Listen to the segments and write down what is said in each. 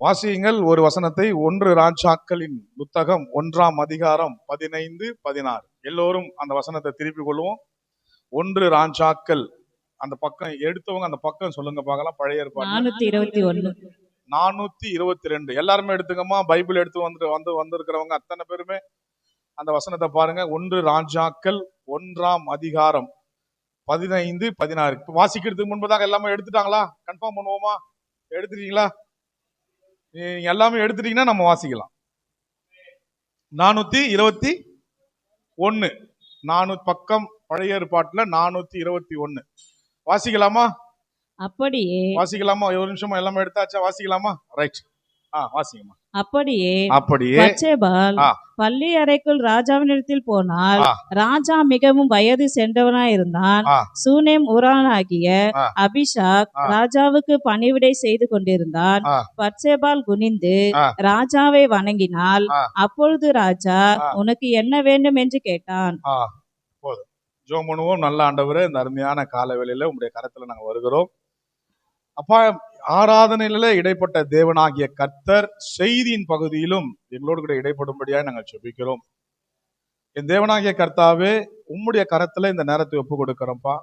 வாசியுங்கள் ஒரு வசனத்தை. 1 ராஜாக்களின் புத்தகம் 1ஆம் அதிகாரம் 15, 16. எல்லோரும் அந்த வசனத்தை திருப்பிக் கொள்வோம். 1 ராஜாக்கள், அந்த பக்கம் எடுத்தவங்க அந்த பக்கம் சொல்லுங்க பார்க்கலாம். பழைய ஏற்பாடு 421. 422. எல்லாருமே எடுத்துக்கமா. பைபிள் எடுத்து வந்திருக்கிறவங்க அத்தனை பேருமே அந்த வசனத்தை பாருங்க. 1 ராஜாக்கள் 1ஆம் அதிகாரம் 15, 16. வாசிக்கிறதுக்கு முன்பதாக எல்லாமே எடுத்துட்டாங்களா? கன்ஃபார்ம் பண்ணுவோமா? எடுத்துட்டீங்களா? எல்லாமே எடுத்துட்டீங்கன்னா நம்ம வாசிக்கலாம். 421. 4 பக்கம் பழைய ஏற்பாட்டுல 421 வாசிக்கலாமா? அப்படியே வாசிக்கலாமா? ஒரு நிமிஷமா. எல்லாமே எடுத்தாச்சா? வாசிக்கலாமா? ரைட். வாசிக்கமா. அப்படியே பத்சேபாள் பள்ளி அறைக்குள் ராஜாவினிடத்தில் போனால், ராஜா மிகவும் வயது சென்றவனாயிருந்தான். சூனேம் ஊரானாகிய அபிஷாக் ராஜாவுக்கு பணிவிடை செய்து கொண்டிருந்தான். பத்சேபாள் குனிந்து ராஜாவை வணங்கினாள். அப்பொழுது ராஜா, உனக்கு என்ன வேண்டும் என்று கேட்டான். ஜெபம் பண்ணுவோம். நல்ல ஆண்டவரே, இந்த அருமையான கால வேளையில உங்களுடைய கரத்துல நாங்க வருகிறோம். அப்பா, ஆராதனையில இடைப்பட்ட தேவனாகிய கர்த்தர் செய்தியின் பகுதியிலும் எங்களோடு கூட இடைப்படும்படியாக நாங்கள் ஜெபிக்கிறோம். என் தேவனாகிய கர்த்தாவே, உம்முடைய கரத்துல இந்த நேரத்தை ஒப்பு கொடுக்கிறோம்ப்பா.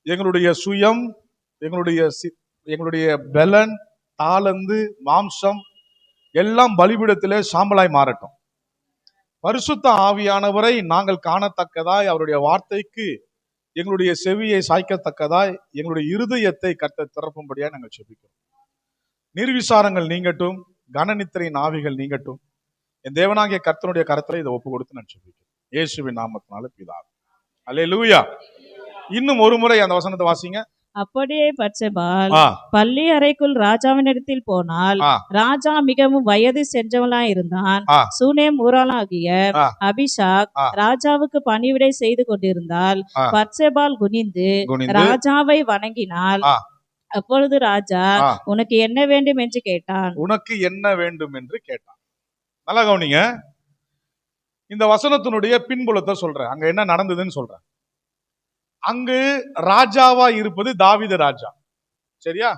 எங்களுடைய சுயம், எங்களுடைய பலன், தாளந்து, மாம்சம் எல்லாம் பலிபீடத்திலே சாம்பலாய் மாறட்டும். பரிசுத்த ஆவியானவரை நாங்கள் காணத்தக்கதாய், அவருடைய வார்த்தைக்கு எங்களுடைய செவியை சாய்க்கத்தக்கதாய் எங்களுடைய இருதயத்தை கர்த்தர் திறப்பும்படியா நாங்கள் ஜெபிக்கிறோம். நிர்விசாரங்கள் நீங்கட்டும், கனநித்திரையின் ஆவிகள் நீங்கட்டும். என் தேவனாகிய கர்த்தருடைய கரத்துல இதை ஒப்பு கொடுத்து நான் ஜெபிக்கிறேன். இயேசுவின் நாமத்தினால பிதாவே. அல்லேலூயா. இன்னும் ஒரு முறை அந்த வசனத்தை வாசிங்க. அப்படியே பத்சேபாள் பள்ளி அறைக்குள் ராஜாவினிடத்தில் போனால், ராஜா மிகவும் வயது சென்றவனாயிருந்தான். சூனேம் ஊரானாகிய அபிஷாக் ராஜாவுக்கு பணிவிடை செய்து கொண்டிருந்தால். பத்சேபாள் குனிந்து ராஜாவை வணங்கினாள். அப்பொழுது ராஜா, உனக்கு என்ன வேண்டும் என்று கேட்டான். உனக்கு என்ன வேண்டும் என்று கேட்டான். நல்லா கவனிங்க. இந்த வசனத்தினுடைய பின்புலத்தை சொல்றேன். அங்க என்ன நடந்ததுன்னு சொல்றேன். அங்கு ராஜாவா இருப்பது தாவீது ராஜா. சரியா?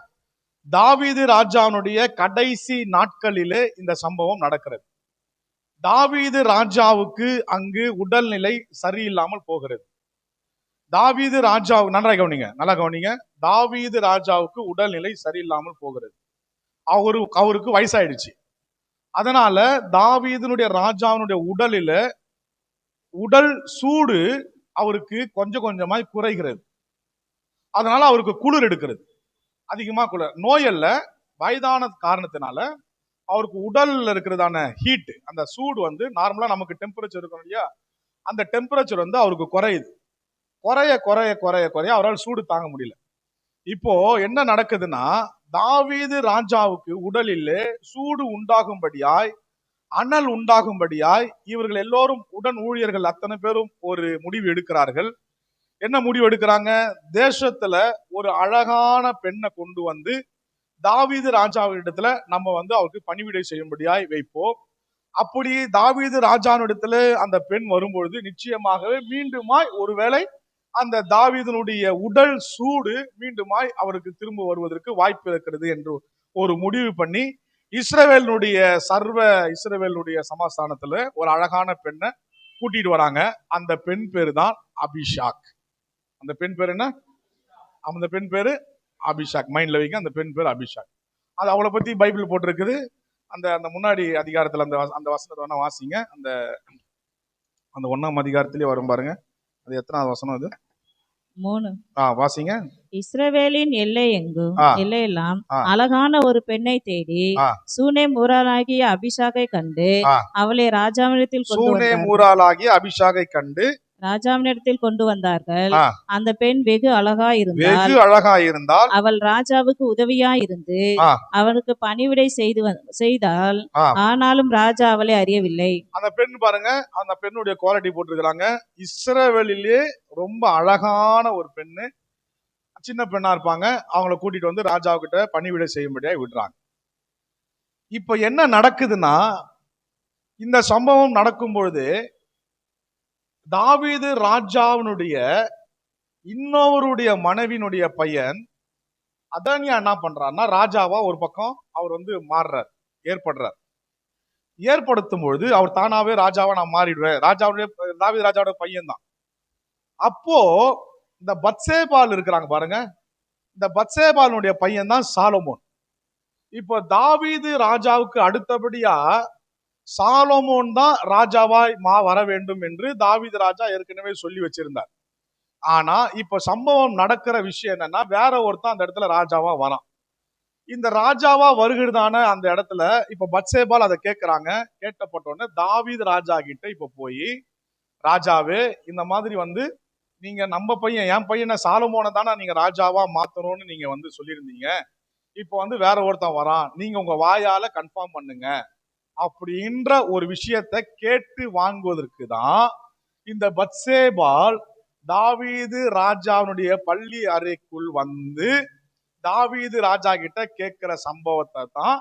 தாவீது ராஜாவுடைய கடைசி நாட்களிலே இந்த சம்பவம் நடக்கிறது. தாவீது ராஜாவுக்கு அங்கு உடல்நிலை சரியில்லாமல் போகிறது. தாவீது ராஜா, நல்லா கவனிங்க. தாவீது ராஜாவுக்கு உடல்நிலை சரியில்லாமல் போகிறது. அவருக்கு வயசாயிடுச்சு. அதனால தாவீதுனுடைய ராஜாவினுடைய உடல் சூடு அவருக்கு கொஞ்சம் கொஞ்சமாய் குறைகிறது. அதனால அவருக்கு குளிர் எடுக்கிறது. அதிகமா குளிர், நோய் அல்ல, வயதான காரணத்தினால அவருக்கு உடல்ல இருக்கிறதான ஹீட், அந்த சூடு வந்து நார்மலா நமக்கு டெம்பரேச்சர் இருக்கணும் இல்லையா, அந்த டெம்பரேச்சர் வந்து அவருக்கு குறையுது. குறைய அவரால் சூடு தாங்க முடியல. இப்போ என்ன நடக்குதுன்னா, தாவீது ராஜாவுக்கு உடலிலே சூடு உண்டாகும்படியாய், அனல் உண்டாகும்படியாய் இவர்கள் எல்லோரும், உடன் ஊழியர்கள் அத்தனை பேரும் ஒரு முடிவு எடுக்கிறார்கள். என்ன முடிவு எடுக்கிறாங்க? தேசத்துல ஒரு அழகான பெண்ணை கொண்டு வந்து தாவீது ராஜாவிடத்துல நம்ம வந்து அவருக்கு பணிவிடை செய்யும்படியாய் வைப்போம். அப்படி தாவீது ராஜாவிடத்துல அந்த பெண் வரும்பொழுது நிச்சயமாகவே மீண்டுமாய் ஒருவேளை அந்த தாவீதனுடைய உடல் சூடு மீண்டுமாய் அவருக்கு திரும்ப வருவதற்கு வாய்ப்பு இருக்கிறது என்று ஒரு முடிவு பண்ணி, இஸ்ரவேலுடைய சமாஸ்தானத்துல ஒரு அழகான பெண்ணை கூட்டிட்டு வராங்க. அந்த பெண் பேரு தான் அபிஷாக். அந்த பெண் பேர் என்ன? அந்த பெண் பேரு அபிஷாக். மைண்ட்ல வைங்க, அந்த பெண் பேர் அபிஷாக். அது அவளை பத்தி பைபிள் போட்டிருக்குது. அந்த முன்னாடி அதிகாரத்துல அந்த வசனத்தை வேணா வாசிங்க. அந்த 1ஆம் அதிகாரத்திலேயே வரும் பாருங்க. அது எத்தனாவது வசனம்? அது 3. வாசிங்க. இஸ்ரவேலின் எல்லையெல்லாம் அழகான ஒரு பெண்ணை தேடி சூனேம் ஊராளாகிய அபிஷாகை கண்டு அவளை ராஜாவினிடத்தில் கொண்டு வந்தார்கள். அந்த பெண் வெகு அழகாயிருந்தால் அவள் ராஜாவுக்கு உதவியாயிருந்து அவளுக்கு பணிவிடை செய்தால். ஆனாலும் ராஜா அவளை அறியவில்லை. அந்த பெண் பாருங்க, அந்த பெண்ணுடைய குவாலிட்டி போட்டிருக்கிறாங்க. இஸ்ரவேலிலே ரொம்ப அழகான ஒரு பெண்ணு, சின்ன பெண்ணா இருப்பாங்க. அவங்களை கூட்டிட்டு வந்து ராஜாவுக்கிட்ட பணிவிடை செய்யும்படியா விடுறாங்க. இப்ப என்ன நடக்குதுன்னா, இந்த சம்பவம் நடக்கும் பொழுது தாவீது ராஜாவினுடைய இன்னொருடைய மனைவியினுடைய பையன் அதனியா என்ன பண்றாருன்னா, ராஜாவா ஒரு பக்கம் அவர் வந்து மாறுறார். ஏற்படுறார். ஏற்படுத்தும் பொழுது அவர் தானாவே ராஜாவா நான் மாறிடுவேன், தாவீது ராஜாவோட பையன் தான். அப்போ இந்த பத்சேபால் இருக்கிறாங்க பாருங்க, இந்த பத்சேபாலுடைய பையன் தான் சாலமோன். இப்போ தாவீது ராஜாவுக்கு அடுத்தபடியா சாலமோன் தான் ராஜாவாய் வர வேண்டும் என்று தாவீது ராஜா ஏற்கனவே சொல்லி வச்சிருந்தார். ஆனா இப்ப சம்பவம் நடக்கிற விஷயம் என்னன்னா, வேற ஒருத்தன் அந்த இடத்துல ராஜாவா வரான். இந்த ராஜாவா வருகிறதான அந்த இடத்துல இப்ப பத்சேபால் அதை கேட்கிறாங்க. கேட்டப்பட்டோன்னு தாவீது ராஜா கிட்ட இப்ப போய், ராஜாவே இந்த மாதிரி நீங்க நம்ம பையன், என் பையனை சாலமோனை தானே நீங்க ராஜாவா மாத்தணும்னு நீங்க சொல்லியிருந்தீங்க. இப்ப வேற ஒருத்தன் வரான், நீங்க உங்க வாயால கன்ஃபார்ம் பண்ணுங்க அப்படின்ற ஒரு விஷயத்தை கேட்டு வாங்குவதற்கு தான் இந்த பத்சேபால் தாவீது ராஜாவுடைய பள்ளி அறைக்குள் தாவீது ராஜா கிட்ட கேட்கிற சம்பவத்தை தான்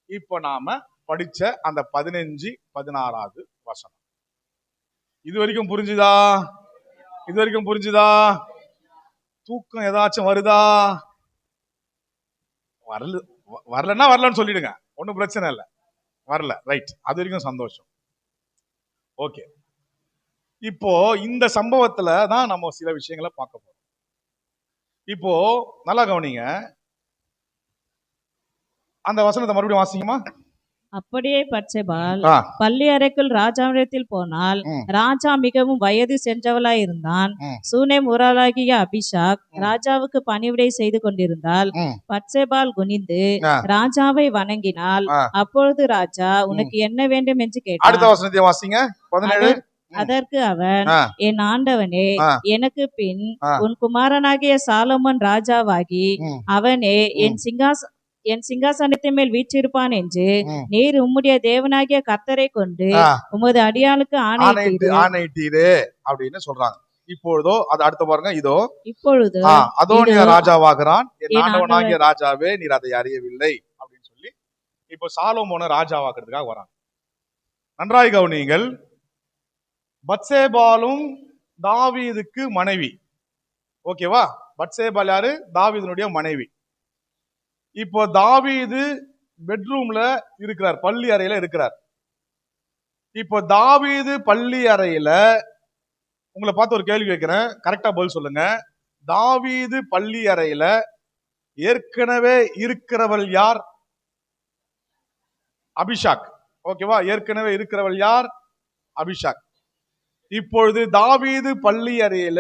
இப்ப நாம படிச்ச அந்த 15-16 வசனம். இது வரைக்கும் புரிஞ்சுதா? இது வரைக்கும் புரிஞ்சுதா? தூக்கம் ஏதாச்சும் வருதா? வரலன்னா வரலன்னு சொல்லிடுங்க, ஒன்னும் பிரச்சனை இல்லை. வரல, ரைட், அது வரைக்கும் சந்தோஷம். ஓகே, இப்போ இந்த சம்பவத்துல தான் நம்ம சில விஷயங்களை பார்க்க போறோம். இப்போ நல்லா கவனிங்க, அந்த வசனத்தை மறுபடியும் வாசிங்கம்மா. அப்படியே பத்சேபால் பள்ளி அறைக்குள் ராஜாவிடத்தில் போனால், ராஜா மிகவும் வயது சென்றவளாய் இருந்தான். சூனேம் ஊராளாகிய அபிஷாக் ராஜாவுக்கு பணிவிடை செய்து கொண்டிருந்தால், பத்சேபால் குனிந்து ராஜாவை வணங்கினாள். அப்பொழுது ராஜா, உனக்கு என்ன வேண்டும் என்று கேட்டார். அடுத்த வசனத்தை வாசிங்க, 17. அதற்கு அவன், என் ஆண்டவனே, எனக்கு பின் உன் குமாரனாகிய சாலமோன் ராஜாவாகி அவனே என் சிங்காசனத்தின் மேல் வீற்றிருப்பான் என்று நீர் உம்முடைய தேவனாகிய கர்த்தரை கொண்டு உமது அடியாளுக்கு ஆணையிட்டீரே அப்படின்னு சொல்றாங்க. இப்பொழுதோ அது அடுத்த பாருங்க, இதோ இப்பொழுது அதோனியா ராஜாவாகிறான், என் ஆண்டவனாகிய ராஜாவே நீர் அதை அறியவில்லை அப்படின்னு சொல்லி இப்போ சாலமோனை ராஜாவாக்குறதுக்காக வராங்க. நன்றாய் கவனியுங்கள், பத்சேபாலும் தாவீதுக்கு மனைவி. ஓகேவா? பத்சேபால் யாரு? தாவீதுனுடைய மனைவி. இப்போ தாவீது பெட்ரூம்ல இருக்கிறார், பள்ளி அறையில இருக்கிறார். இப்போ தாவீது பள்ளி அறையில, உங்களை பார்த்து ஒரு கேள்வி கேட்கிறேன், கரெக்டா பதில் சொல்லுங்க. தாவீது பள்ளி அறையில ஏற்கனவே இருக்கிறவள் யார்? அபிஷாக். ஓகேவா? ஏற்கனவே இருக்கிறவள் யார்? அபிஷாக். இப்பொழுது தாவீது பள்ளி அறையில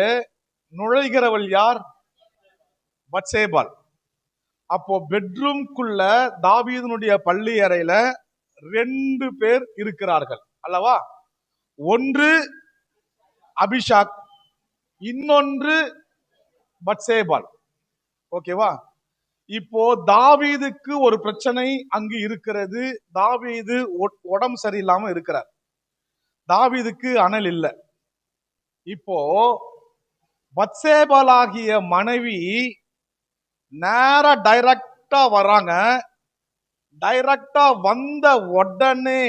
நுழைகிறவள் யார்? பத்சேபால். அப்போ பெட்ரூம்குள்ள தாவீதுனுடைய பள்ளி அறையில 2 பேர் இருக்கிறார்கள் அல்லவா? ஒன்று அபிஷாக், இன்னொன்று பத்சேபால். ஓகேவா? இப்போ தாவீதுக்கு ஒரு பிரச்சனை அங்கு இருக்கிறது. தாவீது உடம்பு சரியில்லாம இருக்கிறார். தாவீதுக்கு அனல் இல்லை. இப்போ பத்சேபாலாகிய மனைவி நேரா டைரக்டா வராங்க. டைரக்டா வந்த உடனே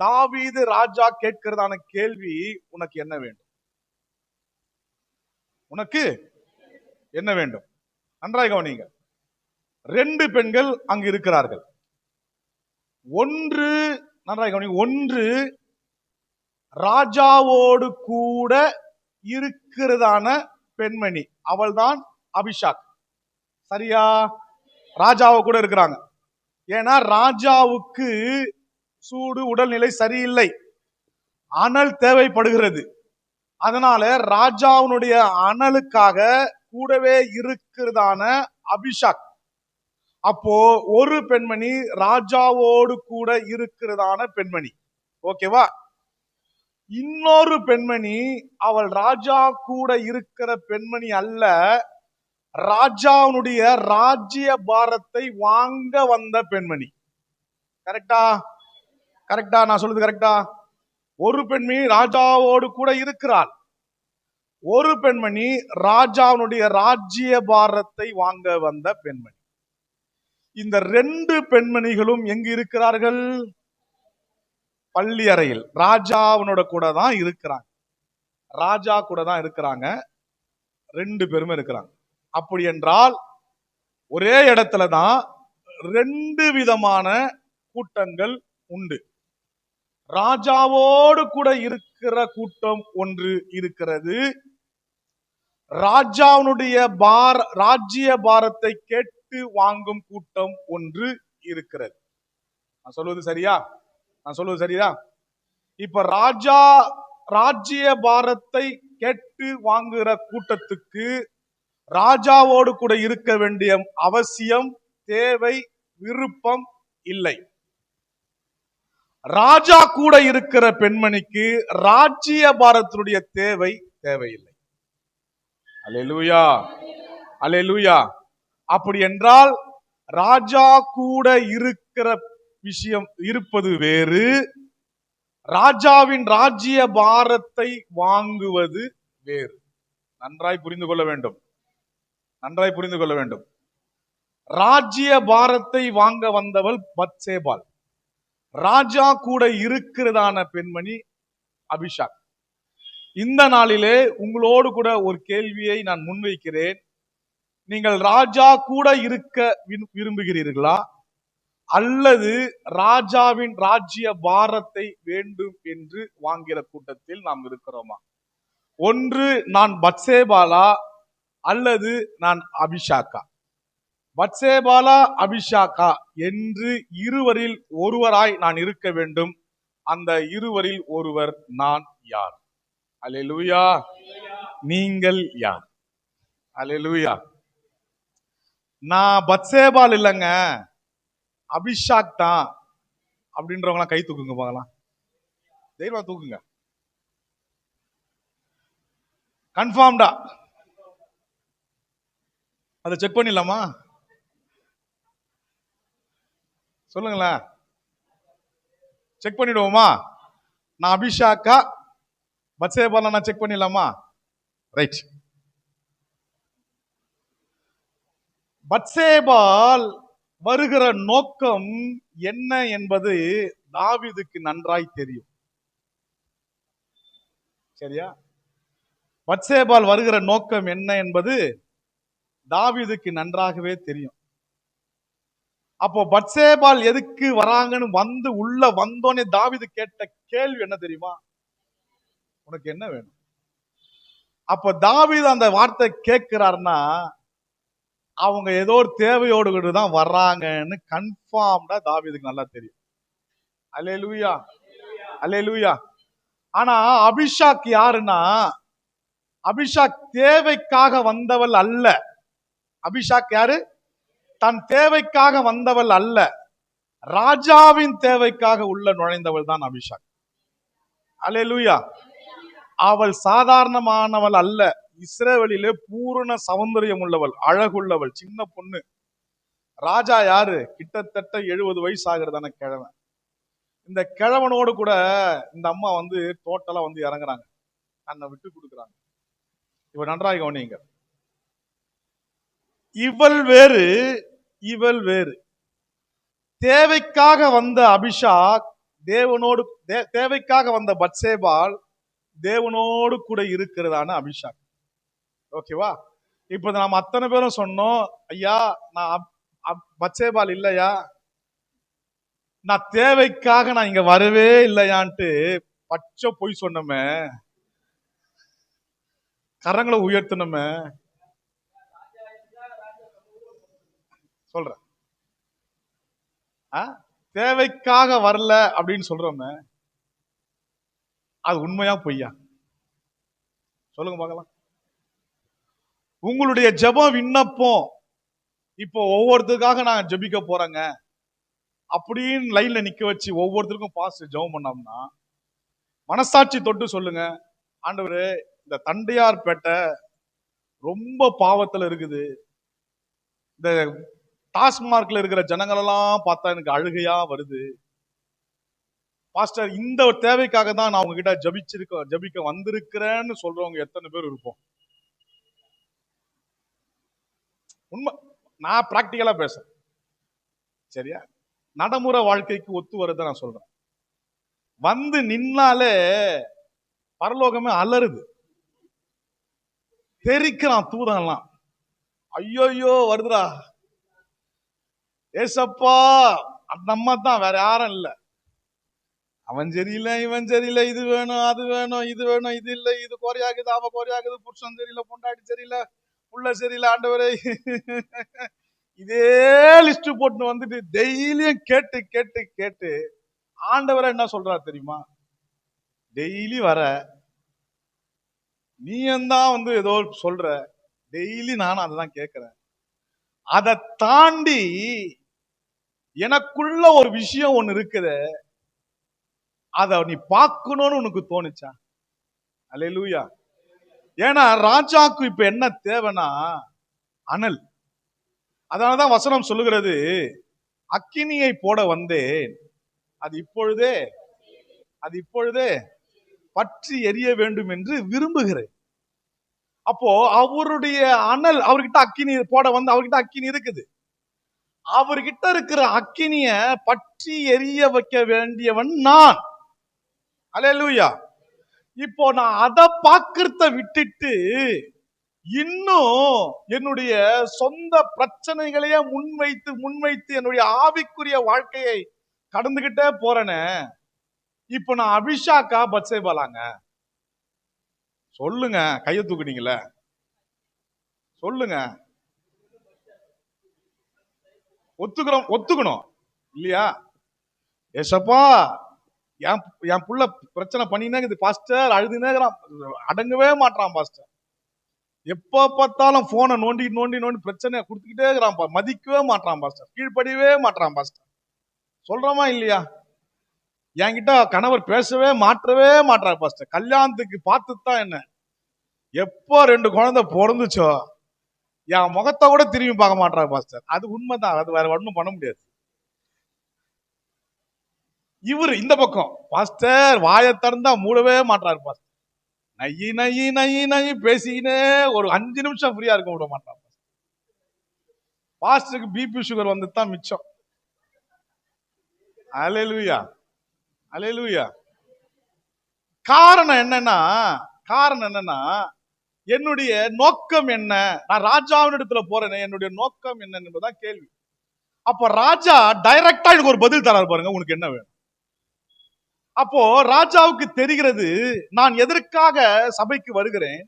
தாவீது ராஜா கேட்கிறதான கேள்வி, உனக்கு என்ன வேண்டும்? உனக்கு என்ன வேண்டும்? நன்றாய் கவனிங்க, 2 பெண்கள் அங்கு இருக்கிறார்கள். ஒன்று, நன்றாய் கவனிங்க, ஒன்று ராஜாவோடு கூட இருக்கிறதான பெண்மணி, அவள்தான் அபிஷாக். சரியா? ராஜாவை கூட இருக்கிறாங்க. ஏன்னா ராஜாவுக்கு சூடு, உடல்நிலை சரியில்லை, அனல் தேவைப்படுகிறது. அதனால ராஜாவுடைய அனலுக்காக கூடவே இருக்கிறதான அபிஷாக். அப்போ ஒரு பெண்மணி ராஜாவோடு கூட இருக்கிறதான பெண்மணி. ஓகேவா? இன்னொரு பெண்மணி, அவள் ராஜா கூட இருக்கிற பெண்மணி அல்ல, ராஜாவுடைய ராஜ்ய பாரத்தை வாங்க வந்த பெண்மணி. கரெக்டா? கரெக்டா? நான் சொல்றது கரெக்டா? ஒரு பெண்மணி ராஜாவோடு கூட இருக்கிறாள், ஒரு பெண்மணி ராஜாவுடைய ராஜ்ய பாரத்தை வாங்க வந்த பெண்மணி. இந்த 2 பெண்மணிகளும் எங்கு இருக்கிறார்கள்? பள்ளி அறையில். ராஜாவுனோட கூட தான் இருக்கிறாங்க. ராஜா கூட தான் இருக்கிறாங்க. 2 பேருமே இருக்கிறாங்க. அப்படி என்றால் ஒரே இடத்துல தான் 2 விதமான கூட்டங்கள் உண்டு. ராஜாவோடு கூட இருக்கிற கூட்டம் ஒன்று இருக்கிறது. ராஜாவுடைய ராஜ்ய பாரத்தை கேட்டு வாங்கும் கூட்டம் ஒன்று இருக்கிறது. நான் சொல்வது சரியா? இப்ப ராஜ்ய பாரத்தை கேட்டு வாங்குகிற கூட்டத்துக்கு ராஜாவோடு கூட இருக்க வேண்டிய அவசியம், தேவை, விருப்பம் இல்லை. ராஜா கூட இருக்கிற பெண்மணிக்கு ராஜ்ய பாரத்தினுடைய தேவையில்லை. அல்லேலூயா, அல்லேலூயா. அப்படி என்றால் ராஜா கூட இருக்கிற விஷயம் இருப்பது வேறு, ராஜாவின் ராஜ்ய பாரத்தை வாங்குவது வேறு. நன்றாய் புரிந்து கொள்ள வேண்டும். ராஜ்ய பாரத்தை வாங்க வந்தவள் பத்சேபாள், ராஜா கூட இருக்கிறதான பெண்மணி அபிஷாக். இந்த நாளிலே உங்களோடு கூட ஒரு கேள்வியை நான் முன்வைக்கிறேன். நீங்கள் ராஜா கூட இருக்க விரும்புகிறீர்களா, அல்லது ராஜாவின் ராஜ்ய பாரத்தை வேண்டும் என்று வாங்குகிற கூட்டத்தில் நாம் இருக்கிறோமா? ஒன்று நான் பத்சேபாலா அல்லது நான் அபிஷாக்கா? பத்சேபாலா அபிஷாக்கா என்று இருவரில் ஒருவராய் நான் இருக்க வேண்டும். அந்த இருவரில் ஒருவர் நான் யார்? அல்லேலூயா. நீங்கள் யார்? அல்லேலூயா. நான் பத்சேபால் இல்லைங்க, அபிஷாக் தான் அப்படின்றவங்களாம் கை தூக்குங்க பார்க்கலாம். தைரியமா தூக்குங்க. கன்ஃபார்ம்டா? அதை செக் பண்ணிடலாமா? சொல்லுங்களேன், செக் பண்ணிடுவோமா? நான் அபிஷாக்கா பத்சேபால நான் செக் பண்ணிடலாமா? ரைட். பத்சேபால் வருகிற நோக்கம் என்ன என்பது தாவீதுக்கு நன்றாய் தெரியும். சரியா? பத்சேபால் வருகிற நோக்கம் என்ன என்பது தாவீதுக்கு நன்றாகவே தெரியும். அப்போ பத்சேபால் எதுக்கு வராங்கன்னு உள்ள வந்தோனே தாவீது கேட்ட கேள்வி என்ன தெரியுமா? உனக்கு என்ன வேணும்? அப்ப தாவீது அந்த வார்த்தை கேட்கிறார்னா அவங்க ஏதோ ஒரு தேவையோடு தான் வர்றாங்கன்னு கன்ஃபார்ம்டா தாவீதுக்கு நல்லா தெரியும். அல்லேலூயா, அல்லேலூயா. ஆனா அபிஷாக் யாருன்னா, அபிஷாக் தேவைக்காக வந்தவள் அல்ல. அபிஷாக் யாரு? தன் தேவைக்காக வந்தவள் அல்ல, ராஜாவின் தேவைக்காக உள்ள நுழைந்தவள் தான் அபிஷாக். அல்லேலூயா. அவள் சாதாரணமானவள் அல்ல. இஸ்ரவேலிலே பூரண சௌந்தரியம் உள்ளவள், அழகுள்ளவள், சின்ன பொண்ணு. ராஜா யாரு? கிட்டத்தட்ட 70 வயசு ஆகிறதான கிழவன். இந்த கிழவனோடு கூட இந்த அம்மா டோட்டலா இறங்குறாங்க, தன்னை விட்டு கொடுக்குறாங்க. இவள் நன்றாக கவனிங்க. இவள் வேறு, இவள் வேறு. தேவைக்காக வந்த அபிஷாக் தேவனோடு, தேவைக்காக வந்த பத்சேபால் தேவனோடு கூட இருக்கிறதான அபிஷாக். ஓகேவா? இப்ப நாம் அத்தனை பேரும் சொன்னோம், ஐயா நான் பத்சேபால் இல்லையா, நான் தேவைக்காக நான் இங்க வரவே இல்லையான்ட்டு பச்சை பொய் சொன்னமே, கரங்களை உயர்த்தணுமே. சொல்றேன், தேவைக்காக வரல அப்படின்னு சொல்றோமே, அது உண்மையா பொய்யா? சொல்லுங்க பார்க்கலாம். உங்களுடைய ஜெபம் விண்ணப்பம் இப்போ ஒவ்வொருத்தருக்காக நான் ஜெபிக்க போறேங்க அப்படின்னு லைன்ல நிக்க வச்சு ஒவ்வொருத்தருக்கும் பாஸ்டர் ஜெபம் பண்ணோம்னா மனசாட்சி தொட்டு சொல்லுங்க, ஆண்டவரே இந்த தண்டையார்பேட்டை ரொம்ப பாவத்துல இருக்குது, இந்த டாஸ்மார்க்ல இருக்கிற ஜனங்களெல்லாம் பார்த்தா எனக்கு அழுகையா வருது பாஸ்டர், இந்த ஒரு தேவைக்காக தான் நான் உங்ககிட்ட ஜபிக்க வந்திருக்கிறேன்னு சொல்றவங்க எத்தனை பேர் இருப்போம்? உண்மை, நான் பிராக்டிக்கலா பேசுறேன். சரியா? நடைமுறை வாழ்க்கைக்கு ஒத்து வரத நான் சொல்றேன். நின்னாலே பரலோகமே அலறுது, தெரிக்கிறான் தூதன்லாம், ஐயோயோ வருதுடா ஏசப்பா அந்த அம்மா தான், வேற யாரும் இல்ல. அவன் சரியில்லை, இவன் சரியில்லை, இது வேணும், அது வேணும், இது வேணும், இது இல்லை, இது குறையாகுது, அவ குறையாகுது, புருஷன் சரியில்லை, பொண்டாட்டி சரியில்லை, புள்ள சரியில்லை, ஆண்டவரே. இதே லிஸ்ட் போட்டு வந்துட்டு டெய்லியும் கேட்டு கேட்டு கேட்டு ஆண்டவரை என்ன சொல்றாரு தெரியுமா? டெய்லி வர நீ தான் ஏதோ சொல்ற, டெய்லி நானும் அதை தான் கேட்கிறேன். அதை தாண்டி எனக்குள்ள ஒரு விஷயம் ஒண்ணு இருக்குது, அத நீ பார்க்கணும்னு உனக்கு தோணுச்சா? அல்லேலூயா. ஏன்னா ராஜாக்கு இப்ப என்ன தேவைன்னா அனல். அதனாலதான் வசனம் சொல்லுகிறது, அக்கினியை போட வந்தேன், அது இப்பொழுதே பற்றி எரிய வேண்டும் என்று விரும்புகிறேன். அப்போ அவருடைய அனல், அவர்கிட்ட அக்கினி போட வந்து, அவர்கிட்ட அக்கினி இருக்குது. அவர்கிட்ட இருக்கிற அக்கினிய பற்றி எரிய வைக்க வேண்டியவன் நான். அல்லேலூயா. இப்போ நான் அதை பார்க்கறத விட்டுட்டு இன்னும் என்னுடைய சொந்த பிரச்சனைகளையே முன்வைத்து என்னுடைய ஆவிக்குரிய வாழ்க்கையை கடந்துகிட்டே போறேன்னு. இப்போ நான் அபிஷாக்கா பத்சேபாலாங்க? சொல்லுங்க, கைய தூக்குனீங்களே, சொல்லுங்க. ஒத்துக்கணும் இல்லையா? ஏசப்பா, என் புள்ள பிரச்சனை பண்ணினே பாஸ்டர், அழுதுனேங்கிறான், அடங்கவே மாட்டான் பாஸ்டர். எப்ப பார்த்தாலும் போனை நோண்டி நோண்டி நோண்டி பிரச்சனையை கொடுத்துக்கிட்டே இருக்கிறான், மதிக்கவே மாட்டான் பாஸ்டர், கீழ்ப்படியவே மாட்டான் பாஸ்டர். சொல்றமா இல்லையா? என்கிட்ட கணவர் பேசவே மாட்டார் பாஸ்டர். கல்யாணத்துக்கு பார்த்துதான் என்ன, எப்போ 2 குழந்தை பிறந்துச்சோ என் முகத்தை கூட திரும்பி பார்க்க மாட்டார் பாஸ்டர். அது உண்மைதான், அது வேற ஒண்ணும் பண்ண முடியாது. இவர் இந்த பக்கம் பாஸ்டர் வாயை திறந்தா மூடவே மாட்டாரு பாஸ்டர். நையி நையி நையி நையி பேசிக்கினே ஒரு 5 நிமிஷம் ஃப்ரீயா இருக்க விட மாட்டான் பாஸ்டருக்கு. பிபி சுகர் வந்துதான் மிச்சம். அல்லேலூயா, அல்லேலூயா. காரணம் என்னன்னா என்னுடைய நோக்கம் என்ன? நான் ராஜாவின் இடத்துல போறேனே, என்னுடைய நோக்கம் என்ன என்பதுதான் கேள்வி. அப்ப ராஜா டைரக்டா எனக்கு ஒரு பதில் தராரு பாருங்க, உனக்கு என்ன வேணும்? அப்போ ராஜாவுக்கு தெரிகிறது, நான் எதற்காக சபைக்கு வருகிறேன்,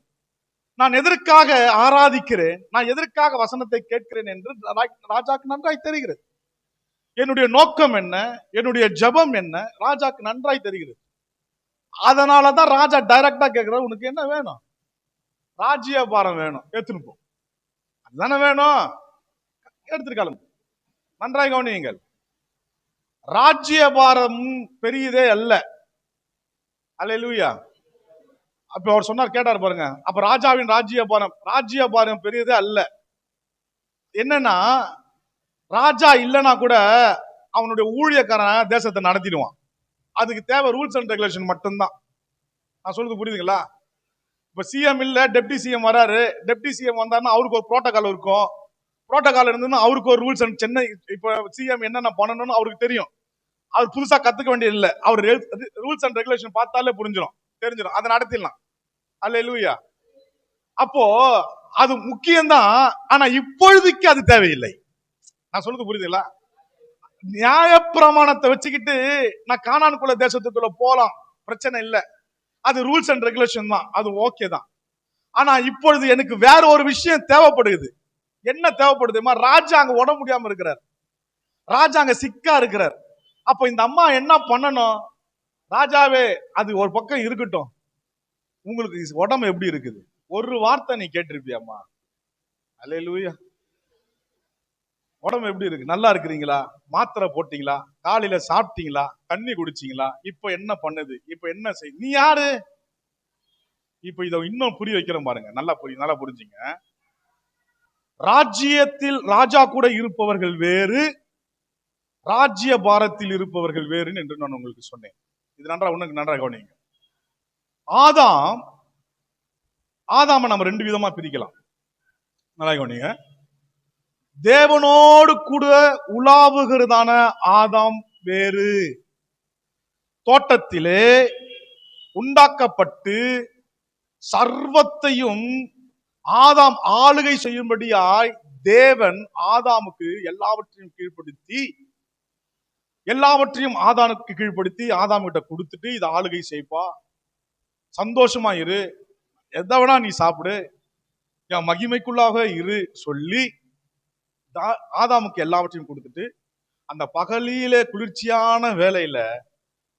நான் எதற்காக ஆராதிக்கிறேன், நான் எதற்காக வசனத்தை கேட்கிறேன் என்று ராஜாக்கு நன்றாய் தெரிகிறது. என்னுடைய நோக்கம் என்ன, என்னுடைய ஜெபம் என்ன, ராஜாக்கு நன்றாய் தெரிகிறது. அதனாலதான் ராஜா டைரக்டா கேட்கிறார், உனக்கு என்ன வேணும்? ராஜ்யபாரம் வேணும், எடுத்துன்னு போ. அதுதானே வேணும், எடுத்துருக்காலும். நன்றாய் கவனியுங்கள், ராஜ்யபாரம் பெரியதே அல்ல. அல்லேலூயா. அப்ப அவர் சொன்னார், கேட்டார் பாருங்க, அப்ப ராஜாவின் ராஜ்யபாரம் பெரியதே அல்ல. என்னன்னா ராஜா இல்லைன்னா கூட அவனுடைய ஊழியக்காரன் தேசத்தை நடத்திடுவான். அதுக்கு தேவை ரூல்ஸ் அண்ட் ரெகுலேஷன் மட்டும்தான். நான் சொல்றது புரியுதுங்களா? இப்ப சிஎம் இல்ல, டெப்டி சிஎம் வராரு, டெப்டி சிஎம் வந்தாருன்னா அவருக்கு ஒரு புரோட்டோகால் இருக்கும், புரோட்டோகால் இருந்ததுன்னா அவருக்கு ஒரு ரூல்ஸ் அண்ட், சென்னை இப்ப சிஎம் என்னென்ன பண்ணணும்னு அவருக்கு தெரியும். அவர் புதுசா கத்துக்க வேண்டியது இல்லை, அவர் ரூல்ஸ் அண்ட் ரெகுலேஷன் பார்த்தாலே தெரிஞ்சிடும், அதை நடத்திடலாம். அல்லேலூயா. அப்போ அது முக்கியம்தான், ஆனா இப்பொழுதுக்கு அது தேவையில்லை. நான் சொல்றது புரியுதுங்களா? நியாயப்பிரமாணத்தை வச்சுக்கிட்டு நான் கானான்குள்ள தேசத்துக்குள்ள போலாம், பிரச்சனை இல்லை, அது ரூல்ஸ் அண்ட் ரெகுலேஷன் தான், அது ஓகே தான். ஆனா இப்பொழுது எனக்கு வேற ஒரு விஷயம் தேவைப்படுது. என்ன தேவைப்படுதுமா? ராஜா அங்க உட முடியாம இருக்கிறார், ராஜா அங்க சிக்கா இருக்கிறார். அப்ப இந்த அம்மா என்ன பண்ணணும்? ராஜாவே, அது ஒரு பக்கம் இருக்கட்டும், உங்களுக்கு உடம்பு எப்படி இருக்குது ஒரு வார்த்தை நீ கேட்டிருப்பியம்மா. அல்லேலூயா. உடம்பு எப்படி இருக்கு? நல்லா இருக்கிறீங்களா? மாத்திரை போட்டீங்களா? காலையில சாப்பிட்டீங்களா? தண்ணி குடிச்சீங்களா? இப்ப என்ன பண்ணுது? இப்ப என்ன செய்? நீ யாரு? இப்ப இதை இன்னும் புரிய வைக்கிறேன் பாருங்க, நல்லா புரிஞ்சுங்க. ராஜ்யத்தில் ராஜா கூட இருப்பவர்கள் வேறு, ராஜ்ய பாரத்தில் இருப்பவர்கள் வேறுன்னு என்று நான் உங்களுக்கு சொன்னேன். இது நன்றாக கவனிங்க. ஆதாம நம்ம 2 விதமா பிரிக்கலாம். நல்லா கவனிங்க. தேவனோடு கூட உலாவுகிறதான ஆதாம் வேறு, தோட்டத்திலே உண்டாக்கப்பட்டு சர்வத்தையும் ஆதாம் ஆளுகை செய்யும்படியாய் தேவன் ஆதாமுக்கு எல்லாவற்றையும் கீழ்ப்படுத்தி எல்லாவற்றையும் ஆதாமுக்கு கீழ்ப்படுத்தி ஆதாம் கிட்ட கொடுத்துட்டு இதை ஆளுகை செய்ப்பா, சந்தோஷமா இரு, எதை வேணா நீ சாப்பிடு, என் மகிமைக்குள்ளாக இரு சொல்லி ஆதாமுக்கு எல்லாவற்றையும் கொடுத்துட்டு அந்த பகலிலே குளிர்ச்சியான வேலையில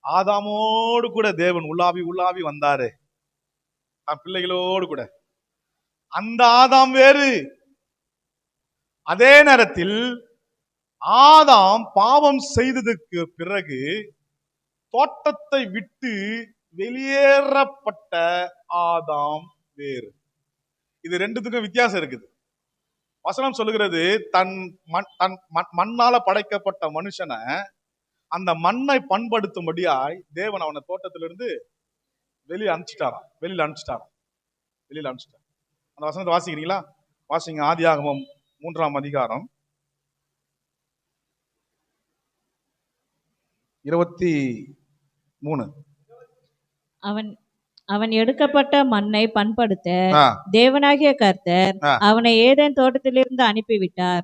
ஆதாமோடு கூட தேவன் உள்ளாவி உள்ளாவி வந்தாரு, தன் பிள்ளைகளோடு கூட. அந்த ஆதாம் வேறு. அதே நேரத்தில் ஆதாம் பாவம் செய்ததுக்கு பிறகு தோட்டத்தை விட்டு வெளியேறப்பட்ட ஆதாம் வேறு. இது ரெண்டுத்துக்கும் வித்தியாசம் இருக்குது. வசனம் சொல்லுகிறது, தன் மண்ணால படைக்கப்பட்ட மனுஷனை அந்த மண்ணை பண்படுத்தும்படியாய் தேவன் அவனை தோட்டத்திலிருந்து வெளியே அனுப்பிச்சிட்டாராம். வெளியில அனுப்பிச்சிட்டார். அந்த வசனத்தை வாசிக்கிறீங்களா? வாசிங்க. ஆதியாகமம் 3ஆம் அதிகாரம் 23. அவன் எடுக்கப்பட்ட மண்ணை பண்படுத்த தேவனாகிய கர்த்தர் அவனை ஏதேன் தோட்டத்திலிருந்து அனுப்பிவிட்டார்.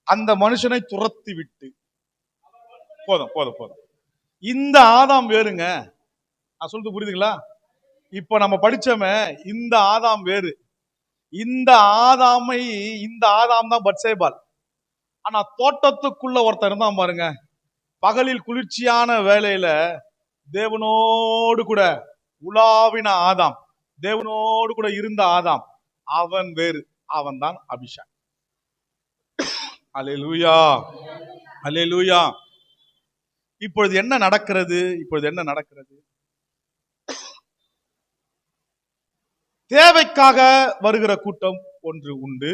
அந்த மனுஷனை துரத்தி விட்டு, போதும். இந்த ஆதாம் வேறுங்க. நான் சொல்றது புரியுதுங்களா? இப்ப நம்ம படிச்சோமே, இந்த ஆதாம் வேறு. இந்த ஆதாம் தான் பத்சேபாள். ஆனா தோட்டத்துக்குள்ள ஒருத்தர் இருந்தான் பாருங்க, பகலில் குளிர்ச்சியான வேலையில தேவனோடு கூட உலாவின ஆதாம், தேவனோடு கூட இருந்த ஆதாம், அவன் வேறு. அவன் தான் அபிஷாக். அல்லேலூயா, அல்லேலூயா. இப்பொழுது என்ன நடக்கிறது? தேவைக்காக வருகிற கூட்டம் ஒன்று உண்டு,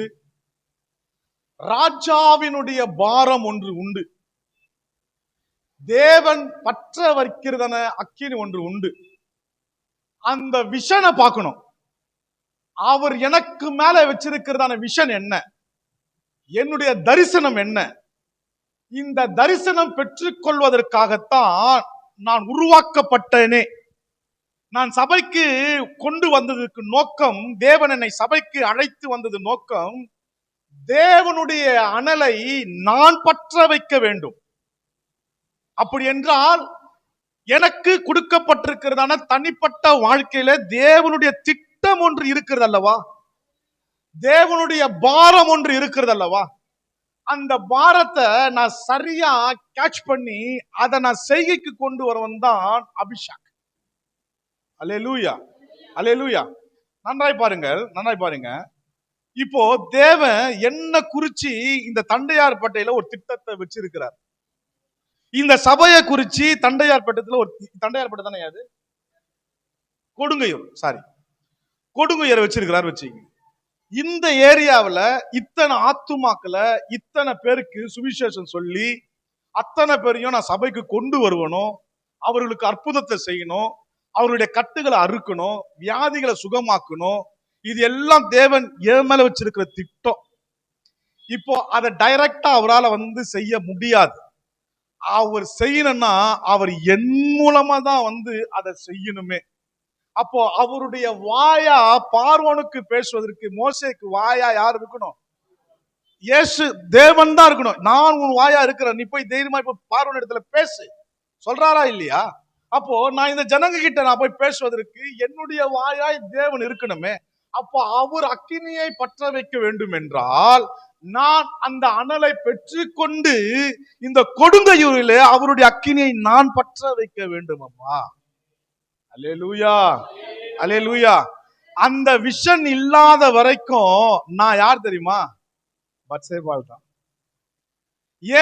ராஜாவினுடைய பாரம் ஒன்று உண்டு, தேவன் பற்ற வைக்கிறதான அக்கினி ஒன்று உண்டு. அந்த விஷனை பார்க்கணும். அவர் எனக்கு மேல வச்சிருக்கிறதான விஷன் என்ன, என்னுடைய தரிசனம் என்ன, இந்த தரிசனம் பெற்றுக்கொள்வதற்காகத்தான் நான் உருவாக்கப்பட்டேனே. நான் சபைக்கு கொண்டு வந்ததுக்கு நோக்கம், தேவன் என்னை சபைக்கு அழைத்து வந்தது நோக்கம், தேவனுடைய அனலை நான் பற்ற வைக்க வேண்டும். அப்படி என்றால் எனக்கு கொடுக்கப்பட்டிருக்கிறதான தனிப்பட்ட வாழ்க்கையில தேவனுடைய திட்டம் ஒன்று இருக்கிறது அல்லவா, தேவனுடைய பாரம் ஒன்று இருக்கிறது அல்லவா. அந்த பாரத்தை நான் சரியா கேட்ச் பண்ணி அதை நான் செய்கைக்கு கொண்டு வரவன் தான் அபிஷாக். அல்லேலூயா, அல்லேலூயா. நன்றாய் பாருங்க. இப்போ தேவன் என்ன குறிச்சு இந்த தண்டையார்பேட்டையில ஒரு திட்டத்தை வச்சிருக்கிறார். இந்த சபையை குறிச்சு தண்டையார்பேட்டத்துல ஒரு தண்டையார்பேட்டை தானே அது, கொடுங்குயர் வச்சிருக்கிறார் வச்சுங்க. இந்த ஏரியாவில் இத்தனை ஆத்துமாக்களை இத்தனை பேருக்கு சுவிசேஷம் சொல்லி அத்தனை பேரையும் நான் சபைக்கு கொண்டு வருவனும், அவர்களுக்கு அற்புதத்தை செய்யணும், அவருடைய கட்டுகளை அறுக்கணும், வியாதிகளை சுகமாக்கணும். இது எல்லாம் தேவன் என் மேல வச்சிருக்கிற திட்டம். இப்போ அதை டைரக்டா அவரால் செய்ய முடியாது. அவர் செய்யணும்னா அவர் என் மூலமா தான் அதை செய்யணுமே. அப்போ அவருடைய வாயா பார்வோனுக்கு பேசுவதற்கு மோசேக்கு வாயா யார் இருக்கணும்? இயேசு தேவன் தான் இருக்கணும். நான் உன் வாயா இருக்கிறேன், நீ போய் தைரியமா இப்ப பார்வோன் இடத்துல பேசு சொல்றாரா இல்லையா? அப்போ நான் இந்த ஜனங்க கிட்ட நான் போய் பேசுவதற்கு என்னுடைய வாயாய் தேவன் இருக்கணுமே. அப்போ அவர் அக்கினியை பற்ற வைக்க வேண்டும் என்றால் நான் அந்த அனலை பெற்றுக்கொண்டு இந்த கொடுங்கையூரிலே அவருடைய அக்கினியை நான் பற்ற வைக்க வேண்டும். அம்மா அல்லேலூயா, அல்லேலூயா. அந்த விஷன் இல்லாத வரைக்கும் நான் யார் தெரியுமா? பத்சேபாள் தான்.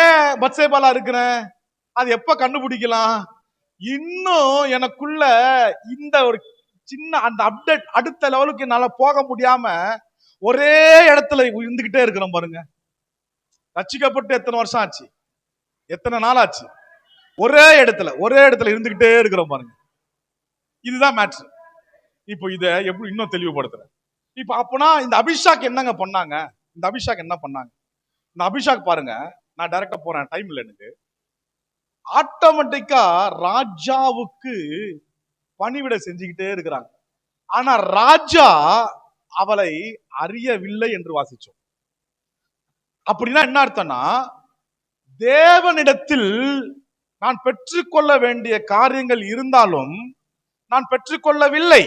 ஏன் பத்சேபாலா இருக்கிறேன்? அது எப்ப கண்டுபிடிக்கலாம்? இன்னும் எனக்குள்ள இந்த ஒரு சின்ன அந்த அப்டேட் அடுத்த லெவலுக்கு என்னால போக முடியாம ஒரே இடத்துல இருந்துகிட்டே இருக்கிறோம் பாருங்க. ரட்சிக்கப்பட்டு எத்தனை வருஷம் ஆச்சு, எத்தனை நாள் ஆச்சு, ஒரே இடத்துல இருந்துகிட்டே இருக்கிறோம் பாருங்க. இதுதான் மேட்ரு. இப்போ இதை எப்படி இன்னும் தெளிவுபடுத்துறேன். இப்ப அப்பனா இந்த அபிஷாக் என்னங்க பண்ணாங்க? இந்த அபிஷாக் பாருங்க, நான் டைரக்டா போறேன், டைம் இல்லை எனக்கு. ஆட்டோமேட்டிக்கா ராஜாவுக்கு பணிவிட செஞ்சுக்கிட்டே இருக்கிறாங்க. ஆனா ராஜா அவளை அறியவில்லை என்று வாசிச்சோம். அப்படின்னா என்ன அர்த்தம்னா, தேவனிடத்தில் நான் பெற்றுக்கொள்ள வேண்டிய காரியங்கள் இருந்தாலும் நான் பெற்றுக்கொள்ளவில்லை.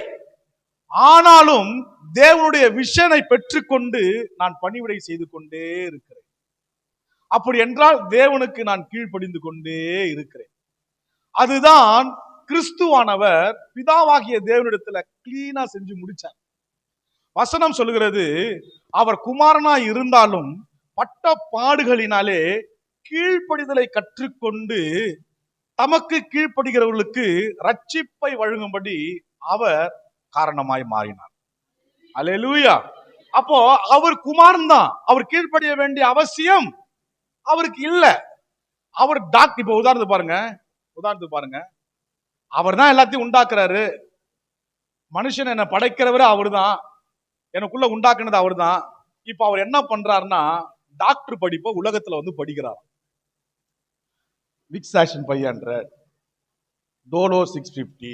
ஆனாலும் தேவனுடைய விஷனை பெற்றுக்கொண்டு நான் பணிவிடை செய்து கொண்டே இருக்கிறேன். அப்படி என்றால் தேவனுக்கு நான் கீழ்ப்படிந்து கொண்டே இருக்கிறேன். அதுதான் கிறிஸ்துவானவர் பிதாவாகிய தேவனிடத்துல கிளீனா செஞ்சு முடிச்சார். வசனம் சொல்லுகிறது, அவர் குமாரனா இருந்தாலும் பட்ட பாடுகளினாலே கீழ்ப்படிதலை கற்றுக்கொண்டு தமக்கு கீழ்ப்படுகிறவர்களுக்கு ரட்சிப்பை வழங்கும்படி அவர் காரணமாய் மாறினார். அல்லேலூயா. அப்போ அவர் குமாரன் தான், அவர் கீழ்ப்படிய வேண்டிய அவசியம் அவருக்கு இல்ல. அவர் டாக்டர். இப்ப உதாரணத்துக்கு பாருங்க, அவர் தான் எல்லாத்தையும் உண்டாக்குறாரு. மனுஷன் என்ன படைக்கிறவரு அவரு தான், எனக்குள்ள உண்டாக்குனது அவர் தான். இப்ப அவர் என்ன பண்றாருன்னா, டாக்டர் படிப்பை உலகத்துல வந்து படிக்கிறார். விக்ஸாக்ஷன் 500, டோலோ 650,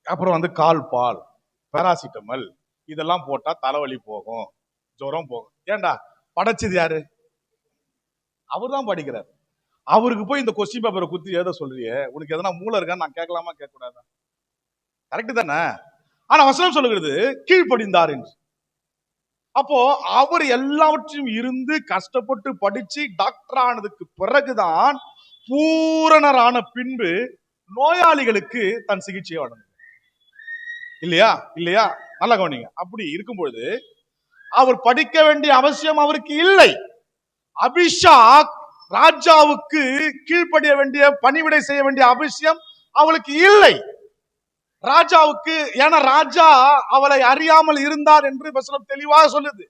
அப்புறம் வந்து கால்பால், பேராசிட்டமல், இதெல்லாம் போட்டா தலைவலி போகும், ஜுரம் போகும். ஏண்டா, படைச்சது யாரு? அவர் தான் படிக்கிறார். அவருக்கு போய் இந்த கொஸ்டின் பேப்பரை குத்தி எழுத சொல்றியே, உனக்கு எதனா மூளை இருக்கான்னு நான் கேட்கலாமா கேட்க கூடாதா? கரெக்ட் தானே? ஆனா வசனம் சொல்லுகிறது கீழ்ப்படிந்தார் என்று. அப்போ அவர் எல்லாவற்றையும் இருந்து கஷ்டப்பட்டு படிச்சு டாக்டர் ஆனதுக்கு பிறகுதான் பூரணரான பின்பு நோயாளிகளுக்கு தன் சிகிச்சையை வழங்கும். இல்லையா? இல்லையா? நல்லா கவனிங்க. அப்படி இருக்கும்பொழுது அவர் படிக்க வேண்டிய அவசியம் அவருக்கு இல்லை. அபிஷாக் ராஜாவுக்கு கீழ்ப்படிய வேண்டிய பணிவிடை செய்ய வேண்டிய அவசியம் அவளுக்கு இல்லை. ராஜாவுக்கு, ஏன்னா ராஜா அவளை அறியாமல் இருந்தார் என்று வசனம் தெளிவாக சொல்லுது.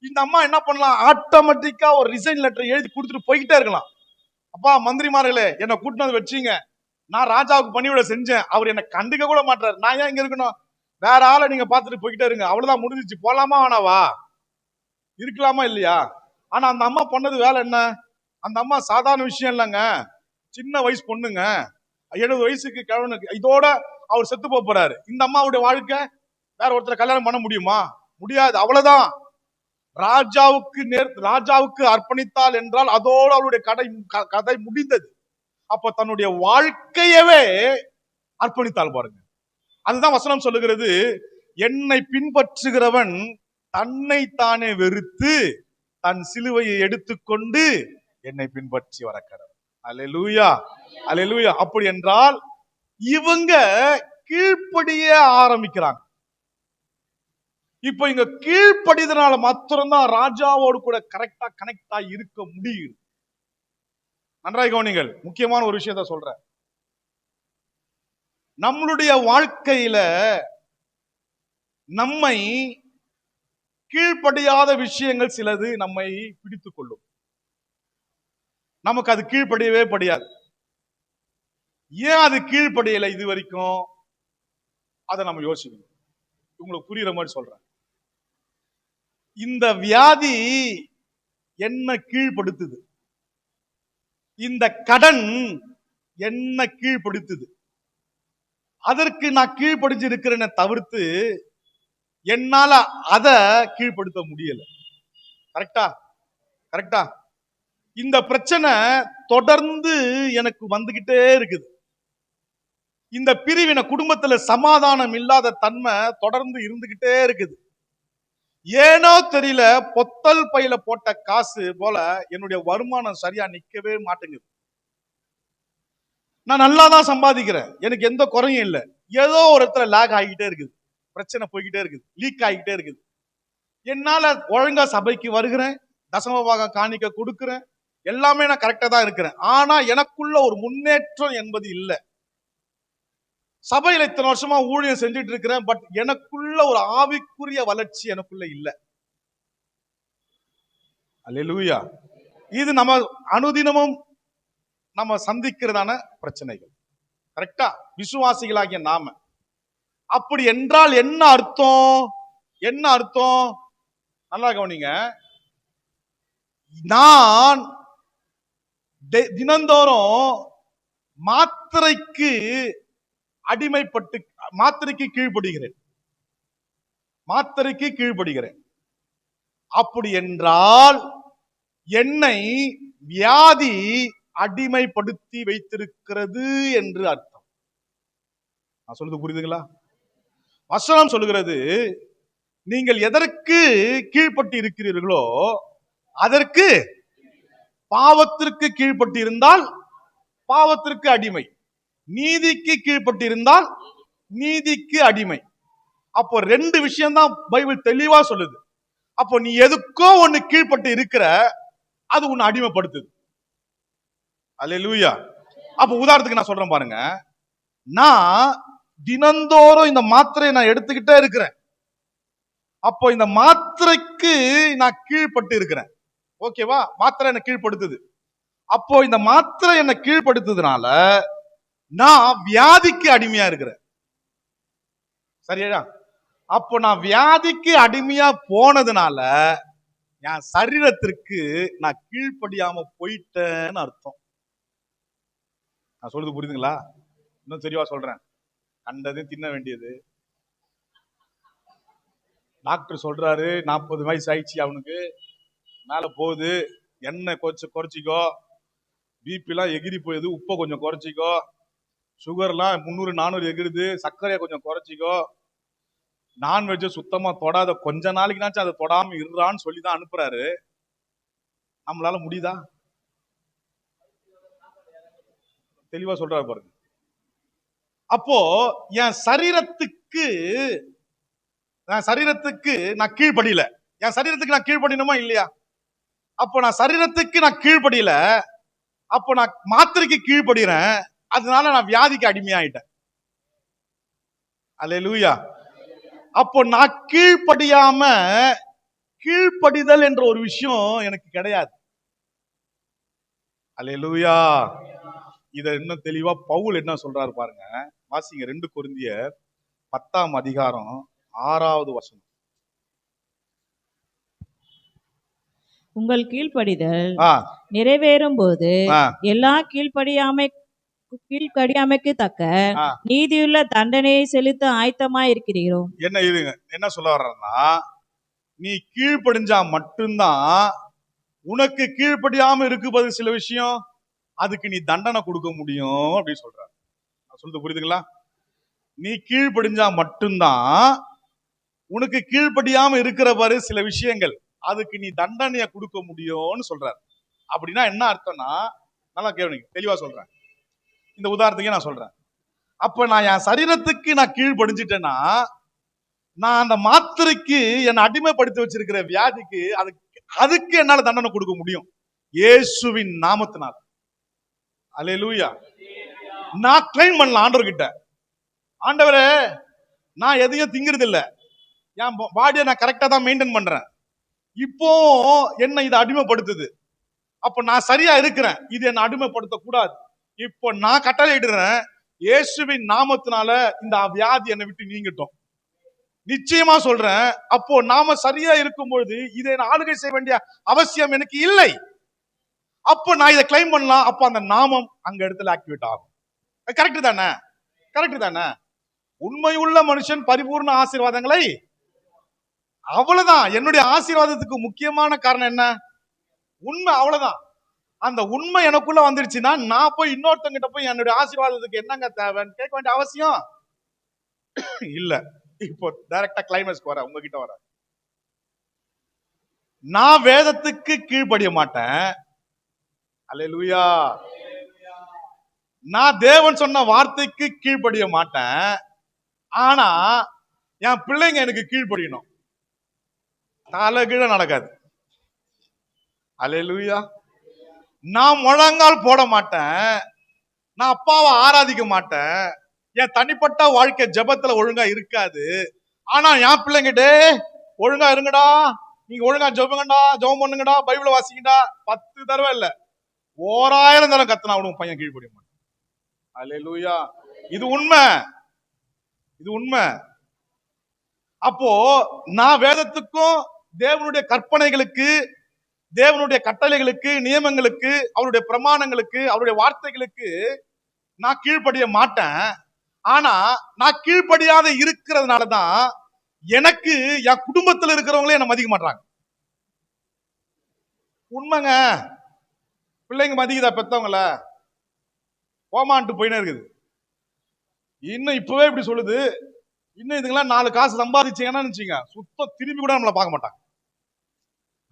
இந்த அம்மா என்ன பண்ணலாம்? ஆட்டோமேட்டிக்கா ஒரு ரிசைன் லெட்டர் எழுதி கொடுத்துட்டு போய்கிட்டே இருக்கலாம். அப்பா மந்திரிமார்களே, என்னை கூட்டினது வச்சீங்க, நான் ராஜாவுக்கு பணிவிடை செஞ்சேன், அவர் என்னை கண்டுக்க கூட மாட்டாரு, நான் ஏன் இங்க இருக்கணும்? வேற ஆளை நீங்க பார்த்துட்டு போய்கிட்டே இருங்க, அவ்வளவுதான், முடிஞ்சிச்சு, போலாமா வேணாவா? இருக்கலாமா இல்லையா? ஆனா அந்த அம்மா பண்ணது வேலை என்ன? அந்த அம்மா சாதாரண விஷயம் இல்லைங்க, சின்ன வயசு பொண்ணுங்க, 70 வயசுக்கு கிழவனுக்கு, இதோட அவர் செத்து போறாரு. இந்த அம்மாவுடைய வாழ்க்கை வேற ஒருத்தரை கல்யாணம் பண்ண முடியுமா? முடியாது. அவ்வளவுதான். ராஜாவுக்கு அர்ப்பணித்தாள் என்றால் அதோடு அவளுடைய கதை முடிந்தது. அப்ப தன்னுடைய வாழ்க்கையவே அர்ப்பணித்தாள் பாருங்க. அதுதான் வசனம் சொல்லுகிறது, என்னை பின்பற்றுகிறவன் தன்னை தானே வெறுத்து தன் சிலுவையை எடுத்துக்கொண்டு என்னை பின்பற்றி வரக்கிறார். அல்லேலூயா, அல்லேலூயா. அப்படி என்றால் இவங்க கீழ்ப்படிய ஆரம்பிக்கிறாங்க. இப்ப இங்க கீழ்ப்படிதனால மாத்திரம்தான் ராஜாவோடு கூட கரெக்டா கனெக்டா இருக்க முடியும். நன்றாய் கவனிங்கள், முக்கியமான ஒரு விஷயத்த சொல்றேன். நம்மளுடைய வாழ்க்கையில நம்மை கீழ்ப்படியாத விஷயங்கள் சிலது நம்மை பிடித்துக் கொள்ளும். நமக்கு அது கீழ்ப்படியவே படியாது. ஏன் அது கீழ்ப்படியலை இது வரைக்கும்? அதை நம்ம யோசிக்கணும். உங்களுக்கு புரியுற மாதிரி சொல்றேன். இந்த வியாதி என்ன கீழ்ப்படுத்துது? இந்த கடன் என்ன கீழ்ப்படுத்துது? அதற்கு நான் கீழ்ப்படிஞ்சு இருக்கிறேன்னு தவிர்த்து என்னால அதை கீழ்ப்படுத்த முடியல. கரெக்டா? கரெக்டா? இந்த பிரச்சனை தொடர்ந்து எனக்கு வந்துகிட்டே இருக்குது. இந்த பிரிவினை, குடும்பத்துல சமாதானம் இல்லாத தன்மை தொடர்ந்து இருந்துகிட்டே இருக்குது. ஏனோ தெரியல, பொத்தல் பையில போட்ட காசு போல என்னுடைய வருமானம் சரியா நிக்கவே மாட்டேங்குது. நான் நல்லா தான் சம்பாதிக்கிறேன், எனக்கு எந்த குறையும் இல்லை. ஏதோ ஒரு இடத்துல லேக் ஆகிட்டே இருக்குது, பிரச்சனை போய்கிட்டே இருக்குது, லீக் ஆகிட்டே இருக்குது. என்னால ஒழுங்கா சபைக்கு வருகிறேன், தசமபாகம் காணிக்க கொடுக்கிறேன், எல்லாமே நான் கரெக்டா தான் இருக்கிறேன். ஆனா எனக்குள்ள ஒரு முன்னேற்றம் என்பது இல்லை. சபையில இத்தனை வருஷமா ஊழியம் செஞ்சுட்டு இருக்கிறேன், பட் எனக்குள்ள ஒரு ஆவிக்குரிய வளர்ச்சி எனக்குள்ள இல்லை. அல்லேலூயா. இது நம்ம அனுதினமும் நம்ம சந்திக்கிறதான பிரச்சனைகள். கரெக்டா? விசுவாசிகளாகிய நாம. அப்படி என்றால் என்ன அர்த்தம்? என்ன அர்த்தம்? நல்லா கவனிங்க. நான் தினந்தோறும் மாத்திரைக்கு அடிமைப்பட்டு மாத்திரைக்கு கீழ்ப்படுகிறேன், மாத்திரைக்கு கீழ்ப்படுகிறேன். அப்படி என்றால் என்னை வியாதி அடிமைப்படுத்தி வைத்திருக்கிறது என்று அர்த்தம். நான் சொல்றது புரியுதுங்களா? வசனம் சொல்லுகிறது, நீங்கள் எதற்கு கீழ்ப்பட்டு இருக்கிறீர்களோ அதற்கு, பாவத்திற்கு கீழ்ப்பட்டு இருந்தால் பாவத்திற்கு அடிமை, நீதிக்கு கீழ்ப்பட்டு இருந்தால் நீதிக்கு அடிமை. அப்போ ரெண்டு விஷயம் தான் பைபிள் தெளிவா சொல்லுது. அப்போ நீ எதுக்கோ ஒண்ணு கீழ்ப்பட்டு இருக்கிற, அது உன்னை அடிமைப்படுத்துது. அல்லேலூயா. அப்ப உதாரணத்துக்கு நான் சொல்றேன் பாருங்க, நான் தினந்தோறும் இந்த மாத்திரையை நான் எடுத்துக்கிட்டே இருக்கிறேன். அப்போ இந்த மாத்திரைக்கு நான் கீழ்ப்பட்டு இருக்கிறேன். ஓகேவா? மாத்திரை என்ன கீழ்ப்படுத்துது. அப்போ இந்த மாத்திரை என்ன கீழ்ப்படுத்துறதுனால நான் வியாதிக்கு அடிமையா இருக்கிறேன். சரியா? அப்போ நான் வியாதிக்கு அடிமையா போனதுனால என் சரீரத்திற்கு நான் கீழ்ப்படியாம போயிட்டேன்னு அர்த்தம். நான் சொல்றது புரியுதுங்களா? இன்னும் தெளிவா சொல்றேன். கண்டது தின்ன வேண்டியது. டாக்டர் சொல்றாரு 40 வயசு ஆயிடுச்சு, அவனுக்கு மேல போகுது, எண்ணெய் கொஞ்சம் குறைச்சிக்கோ, பிபிலாம் எகிரி போகுது, உப்பை கொஞ்சம் குறைச்சிக்கோ, சுகர்லாம் 300 400 எகிருது, சர்க்கரையை கொஞ்சம் குறைச்சிக்கோ, நான்வெஜ்ஜை சுத்தமா தொடாத, கொஞ்ச நாளைக்குனாச்சும் அதை தொடாம இருறான்னு சொல்லி தான் அனுப்புறாரு. நம்மளால முடியுதா? தெளிவா சொல்றாரு பாருங்க. அப்போ என் சரீரத்துக்கு நான் கீழ்ப்படியல. என் சரீரத்துக்கு நான் கீழ்ப்படியணுமா இல்லையா? அப்போ நான் சரீரத்துக்கு நான் கீழ்ப்படியல, அப்போ நான் மாத்திரைக்கு கீழ்ப்படுகிறேன், அதனால நான் வியாதிக்கு அடிமையாயிட்டேன். அல்லேலூயா. அப்போ நான் கீழ்ப்படியாம, கீழ்ப்படிதல் என்ற ஒரு விஷயம் எனக்கு கிடையாது. அல்லேலூயா. இத இன்னும் தெளிவா பவுல் என்ன சொல்றாரு பாருங்க, வாசிங்க. 2 கொரிந்தியர் 10ஆம் அதிகாரம் 6வது வசனம். உங்கள் கீழ்ப்படிதல் நிறைவேறும் போது எல்லா கீழ்ப்படியாமைக்கு தக்க நீதியுள்ள தண்டனையை செலுத்த ஆயத்தமாய் இருக்கிறீர்கள். என்ன சொல்ல வர்றேன்னா, நீ கீழ்ப்படிஞ்சா மட்டும்தான் உனக்கு கீழ்ப்படியாம இருக்கும்போது சில விஷயம் அதுக்கு நீ தண்டனை கொடுக்க முடியும் அப்படின்னு சொல்றாரு. சொல்றது புரியுதுங்களா? நீ கீழ்ப்படிஞ்சா மட்டும்தான் உனக்கு கீழ்ப்படியாம இருக்கிற பாரு சில விஷயங்கள், அதுக்கு நீ தண்டனையை கொடுக்க முடியும்னு சொல்றாரு. அப்படின்னா என்ன அர்த்தம்னா, நல்லா கேளுங்க, தெளிவா சொல்றேன். இந்த உதாரணத்துக்கே நான் சொல்றேன். அப்ப நான் என் சரீரத்துக்கு நான் கீழ்ப்படிஞ்சிட்டேன்னா, நான் அந்த மாத்திரைக்கு என்னை அடிமைப்படுத்தி வச்சிருக்கிற வியாதிக்கு அதுக்கு என்னால தண்டனை கொடுக்க முடியும், இயேசுவின் நாமத்தினால். அல்லேலூயா. நான் கிளைம் பண்ணலாம் ஆண்டவர்கிட்ட, ஆண்டவரே நான் எதையும் திங்கிறது இல்ல, என் பாடியை நான் கரெக்டா தான் மெயின்டைன் பண்றேன், இப்போ என்ன இதை அடிமைப்படுத்துது, அப்ப நான் சரியா இருக்கிறேன், இது என்ன அடிமைப்படுத்த கூடாது, இப்போ நான் கட்டளையிடுறேன், இயேசுவின் நாமத்தினால இந்த வியாதி என்னை விட்டு நீங்கட்டும். நிச்சயமா சொல்றேன், அப்போ நாம சரியா இருக்கும் பொழுது இதை ஆளுகை செய்ய வேண்டிய அவசியம் எனக்கு இல்லை. அப்போ நான் இதை கிளைம் பண்ணலாம், அப்ப அந்த நாமம் அங்க இடத்துல ஆக்டிவேட் ஆகும். கரெக்ட் தானே? கரெக்ட் தானே? உண்மையுள்ள மனுஷன் பரிபூர்ண ஆசீர்வாதங்களை, அவ்வளவுதான். என்னுடைய ஆசீர்வாதத்துக்கு முக்கியமான காரணம் என்ன? உண்மை. அவ்வளவுதான். அந்த உண்மை எனக்குள்ள வந்துருச்சுன்னா நான் போய் இன்னொருத்தங்கிட்ட போய் என்னுடைய ஆசீர்வாதத்துக்கு என்னங்க தேவைன்னு கேட்க வேண்டிய அவசியம் இல்ல. இப்போ டைரக்டா கிளைமேக்ஸ்க்கு வர, உங்ககிட்ட வர, நான் வேதத்துக்கு கீழ்ப்படிய மாட்டேன். அல்லேலூயா. நான் தேவன் சொன்ன வார்த்தைக்கு கீழ்ப்படிய மாட்டேன். ஆனா என் பிள்ளைங்க எனக்கு கீழ்ப்படியணும். தலைகீழ நடக்காது. அல்லேலூயா. நான் முழங்கால் போட மாட்டேன், நான் அப்பாவை ஆராதிக்க மாட்டேன், என் தனிப்பட்ட வாழ்க்கை ஜெபத்துல ஒழுங்கா இருக்காது. ஆனா என் பிள்ளைங்கிட்ட ஒழுங்கா இருங்கடா, நீங்க ஒழுங்கா ஜெபங்கடா, ஜெபம் பண்ணுங்கடா, பைபிளை வாசிங்கடா, 10 தடவை இல்ல 1000 தடவை கத்தனா அவனுக்கு பையன் கீழ்ப்படிய மாட்டான். அல்லேலூயா. இது உண்மை, இது உண்மை. அப்போ நான் வேதத்துக்கும் தேவனுடைய கற்பனைகளுக்கு, தேவனுடைய கட்டளைகளுக்கு, நியமங்களுக்கு, அவருடைய பிரமாணங்களுக்கு, அவருடைய வார்த்தைகளுக்கு நான் கீழ்ப்படிய மாட்டேன். ஆனா நான் கீழ்ப்படியாத இருக்கிறதுனாலதான் எனக்கு என் குடும்பத்தில் இருக்கிறவங்களே என்ன மதிக்க மாட்டாங்க. உண்மைங்க. பிள்ளைங்க மதிக்குதா பெத்தவங்கள? போமான்ட்டு போயினே இருக்குது. இன்னும் இப்பவே இப்படி சொல்லுது. இன்னும் இதுங்கெல்லாம் 4 காசு சம்பாதிச்சீங்கன்னா நினைச்சீங்க, சுத்தம் திரும்பி கூட நம்மள பார்க்க மாட்டாங்க.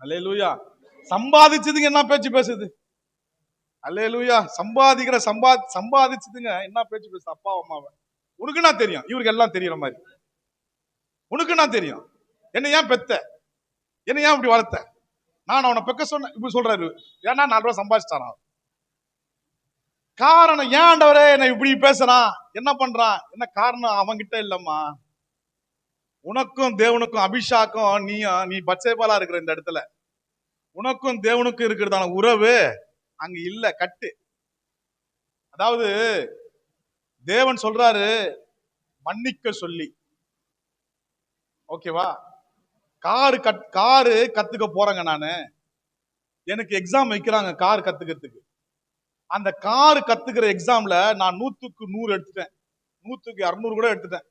அல்லேலூயா. சம்பாதிச்சதுங்க என்ன பேச்சு பேசுது? அல்லேலூயா. சம்பாதிச்சதுங்க என்ன பேச்சு பேசுது? அப்பா அம்மாவை உனக்கு என்ன தெரியும்? இவருக்கு எல்லாம் தெரியற மாதிரி. உனக்கு என்ன தெரியும்? என்ன ஏன் பெத்த? என்ன ஏன் இப்படி வளர்த்த? நான் அவனை பெக்க சொன்ன இப்படி சொல்றாரு. ஏன்னா 4 ரூபாய் சம்பாதிச்சிட்டான். காரணம் ஏன் ஆண்டவரே என்ன இப்படி பேசுறான்? என்ன பண்றான்? என்ன காரணம்? அவன்கிட்ட இல்லம்மா. உனக்கும் தேவனுக்கும் அபிஷாக்கும் நீ பச்சைபாலா இருக்கிற இந்த இடத்துல உனக்கும் தேவனுக்கும் இருக்கிறதான உறவு அங்க இல்ல, கட்டு. அதாவது தேவன் சொல்றாரு மன்னிக்க சொல்லி, ஓகேவா? காரு கத்துக்க போறேங்க நானு. எனக்கு எக்ஸாம் வைக்கிறாங்க கார் கத்துக்கிறதுக்கு. அந்த கார் கத்துக்கிற எக்ஸாம்ல நான் 100க்கு 100 எடுத்துட்டேன், 100க்கு 200 கூட எடுத்துட்டேன்.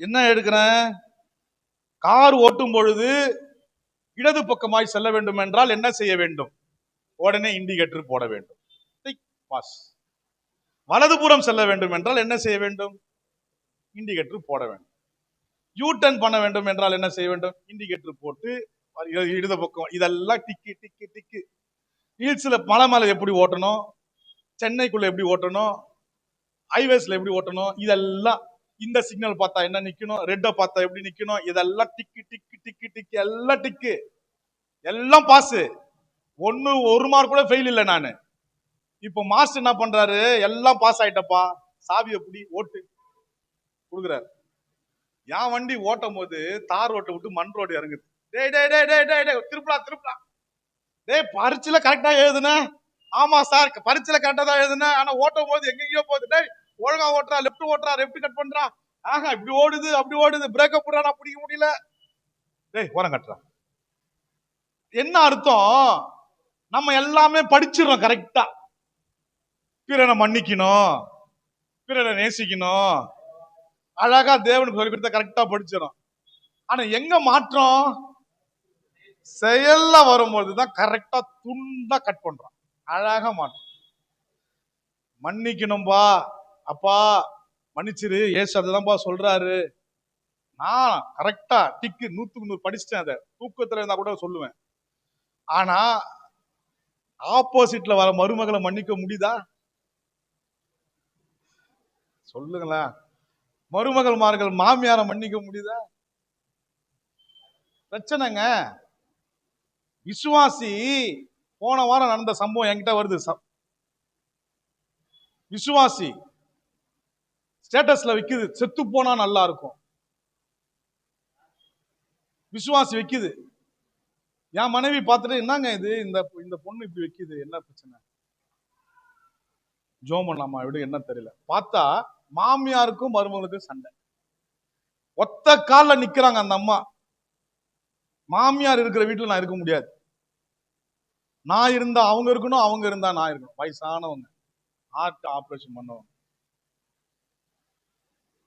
என்ன எடுக்கிறேன்? கார் ஓட்டும் பொழுது இடது பக்கமாய் செல்ல வேண்டும் என்றால் என்ன செய்ய வேண்டும்? உடனே இண்டிகேட்டர் போட வேண்டும். பாஸ். வலதுபுறம் செல்ல வேண்டும் என்றால் என்ன செய்ய வேண்டும்? இண்டிகேட்டர் போட வேண்டும். யூ டர்ன் பண்ண வேண்டும் என்றால் என்ன செய்ய வேண்டும்? இண்டிகேட்டர் போட்டு இடது பக்கம். இதெல்லாம் டிக்கு டிக்கு டிக்கு. ஹில்ஸ்ல மலை மேல எப்படி ஓட்டணும், சென்னைக்குள்ள எப்படி ஓட்டணும், ஹைவேஸ்ல எப்படி ஓட்டணும், இதெல்லாம் இந்த சிக்னல் பார்த்தா என்ன நிக்கணும், ரெட்டை பார்த்தா எப்படி நிக்கணும், இதெல்லாம் டிக்கு டிக்கு டிக்கு டிக்கு, எல்லாம் டிக்கு, எல்லாம் பாஸ். ஒரு மார்க் கூட ஃபெயில் இல்லை நானு. இப்போ மாஸ்டர் என்ன பண்றாரு? எல்லாம் பாஸ் ஆயிட்டப்பா, சாவியை புடி ஓட்டு கொடுக்குறாரு. என் வண்டி ஓட்டும் போது தார் ரோட்டை விட்டு மண் ரோடு இறங்குது. டேய் டேய் டேய் டேய் டேய் டேய் திருப்பலா. டேய் பரீட்சையில கரெக்டா எழுதுன? ஆமா சார் பரீட்சையில கரெக்டா தான் எழுதுன, ஆனா ஓட்டும் போது எங்கெங்கயோ போகுது. டேய் ஒழுங்கா ஓட்டுறா, லெப்ட் ஓட்டுறா, லெப்ட் கட் பண்றா. ஆஹா இப்படி ஓடுது அப்படி ஓடுது, பிரேக்கப் போடுறா, நான் பிடிக்க முடியல. டேய் ஓரம் கட்டுறா. என்ன அர்த்தம்? நம்ம எல்லாமே படிச்சிடறோம் கரெக்டா. பிறனை மன்னிக்கணும், பிறனை நேசிக்கணும், அழகா தேவனுக்கு சொல்லி கொடுத்தா கரெக்டா படிச்சிடும். ஆனா எங்க மாற்றம்? செயல்ல வரும்போதுதான் கரெக்டா துண்டா கட் பண்றோம். அழகா மாற்றம். மன்னிக்கணும்பா, அப்பா மன்னிச்சிரு, ஏசு அதுதான்ப்பா சொல்றாரு. நான் கரெக்டா டிக்கு 100க்கு 100 படிச்சுட்டேன். அதை தூக்கத்துல இருந்தா கூட சொல்லுவேன். ஆனா ஆப்போசிட்ல வர மருமகளை மன்னிக்க முடியுதா? சொல்லுங்களேன். மருமகள்மார்கள் மாமியார மன்னிக்க முடியுதா? பிரச்சனைங்க. விசுவாசி, போன வாரம் நடந்த சம்பவம் என்கிட்ட வருது. விசுவாசி ஸ்டேட்டஸ்ல வைக்குது, செத்து போனா நல்லா இருக்கும். விசுவாசி வைக்குது. என் மனைவி பார்த்துட்டு, என்னங்க இது, இந்த பொண்ணு இப்படி வைக்குது, என்ன பிரச்சனை? ஜோம் பண்ணலாமா விட, என்ன தெரியல. பார்த்தா மாமியாருக்கும் மருமகளுக்கும் சண்டை. ஒத்த கால்ல நிக்கிறாங்க அந்த அம்மா. மாமியார் இருக்கிற வீட்டுல நான் இருக்க முடியாது. நான் இருந்தா அவங்க இருக்கணும், அவங்க இருந்தா நான் இருக்கணும். வயசானவங்க, ஹார்ட் ஆபரேஷன் பண்ணவங்க.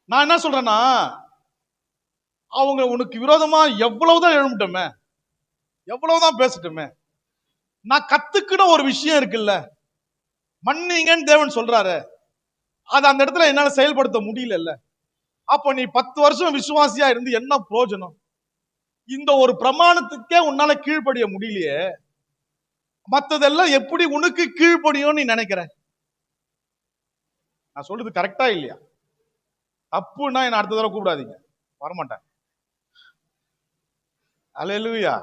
நான் என்ன சொல்றேன்னா, அவங்க உனக்கு விரோதமா எவ்வளவுதான் எழும்பிட்டோமே, எவ்வளவுதான் பேசட்டுமே, நான் கத்துக்கிட்ட ஒரு விஷயம் இருக்குல்ல, மன்னிங்கன்னு தேவன் சொல்றாரு. அது அந்த இடத்துல என்னால செயல்படுத்த முடியல. அப்ப நீ 10 வருஷம் விசுவாசியா இருந்து என்ன பிரயோஜனம்? இந்த ஒரு பிரமாணத்துக்கே உன்னால கீழ்ப்படிய முடியலையே, மத்ததெல்லாம் எப்படி உனக்கு கீழ்ப்படியும் நீ நினைக்கிற? நான் சொல்றது கரெக்டா இல்லையா? தப்புன்னா என்ன அடுத்த தடவை கூப்பிடாதீங்க, வரமாட்டேன். அல்லேலூயா.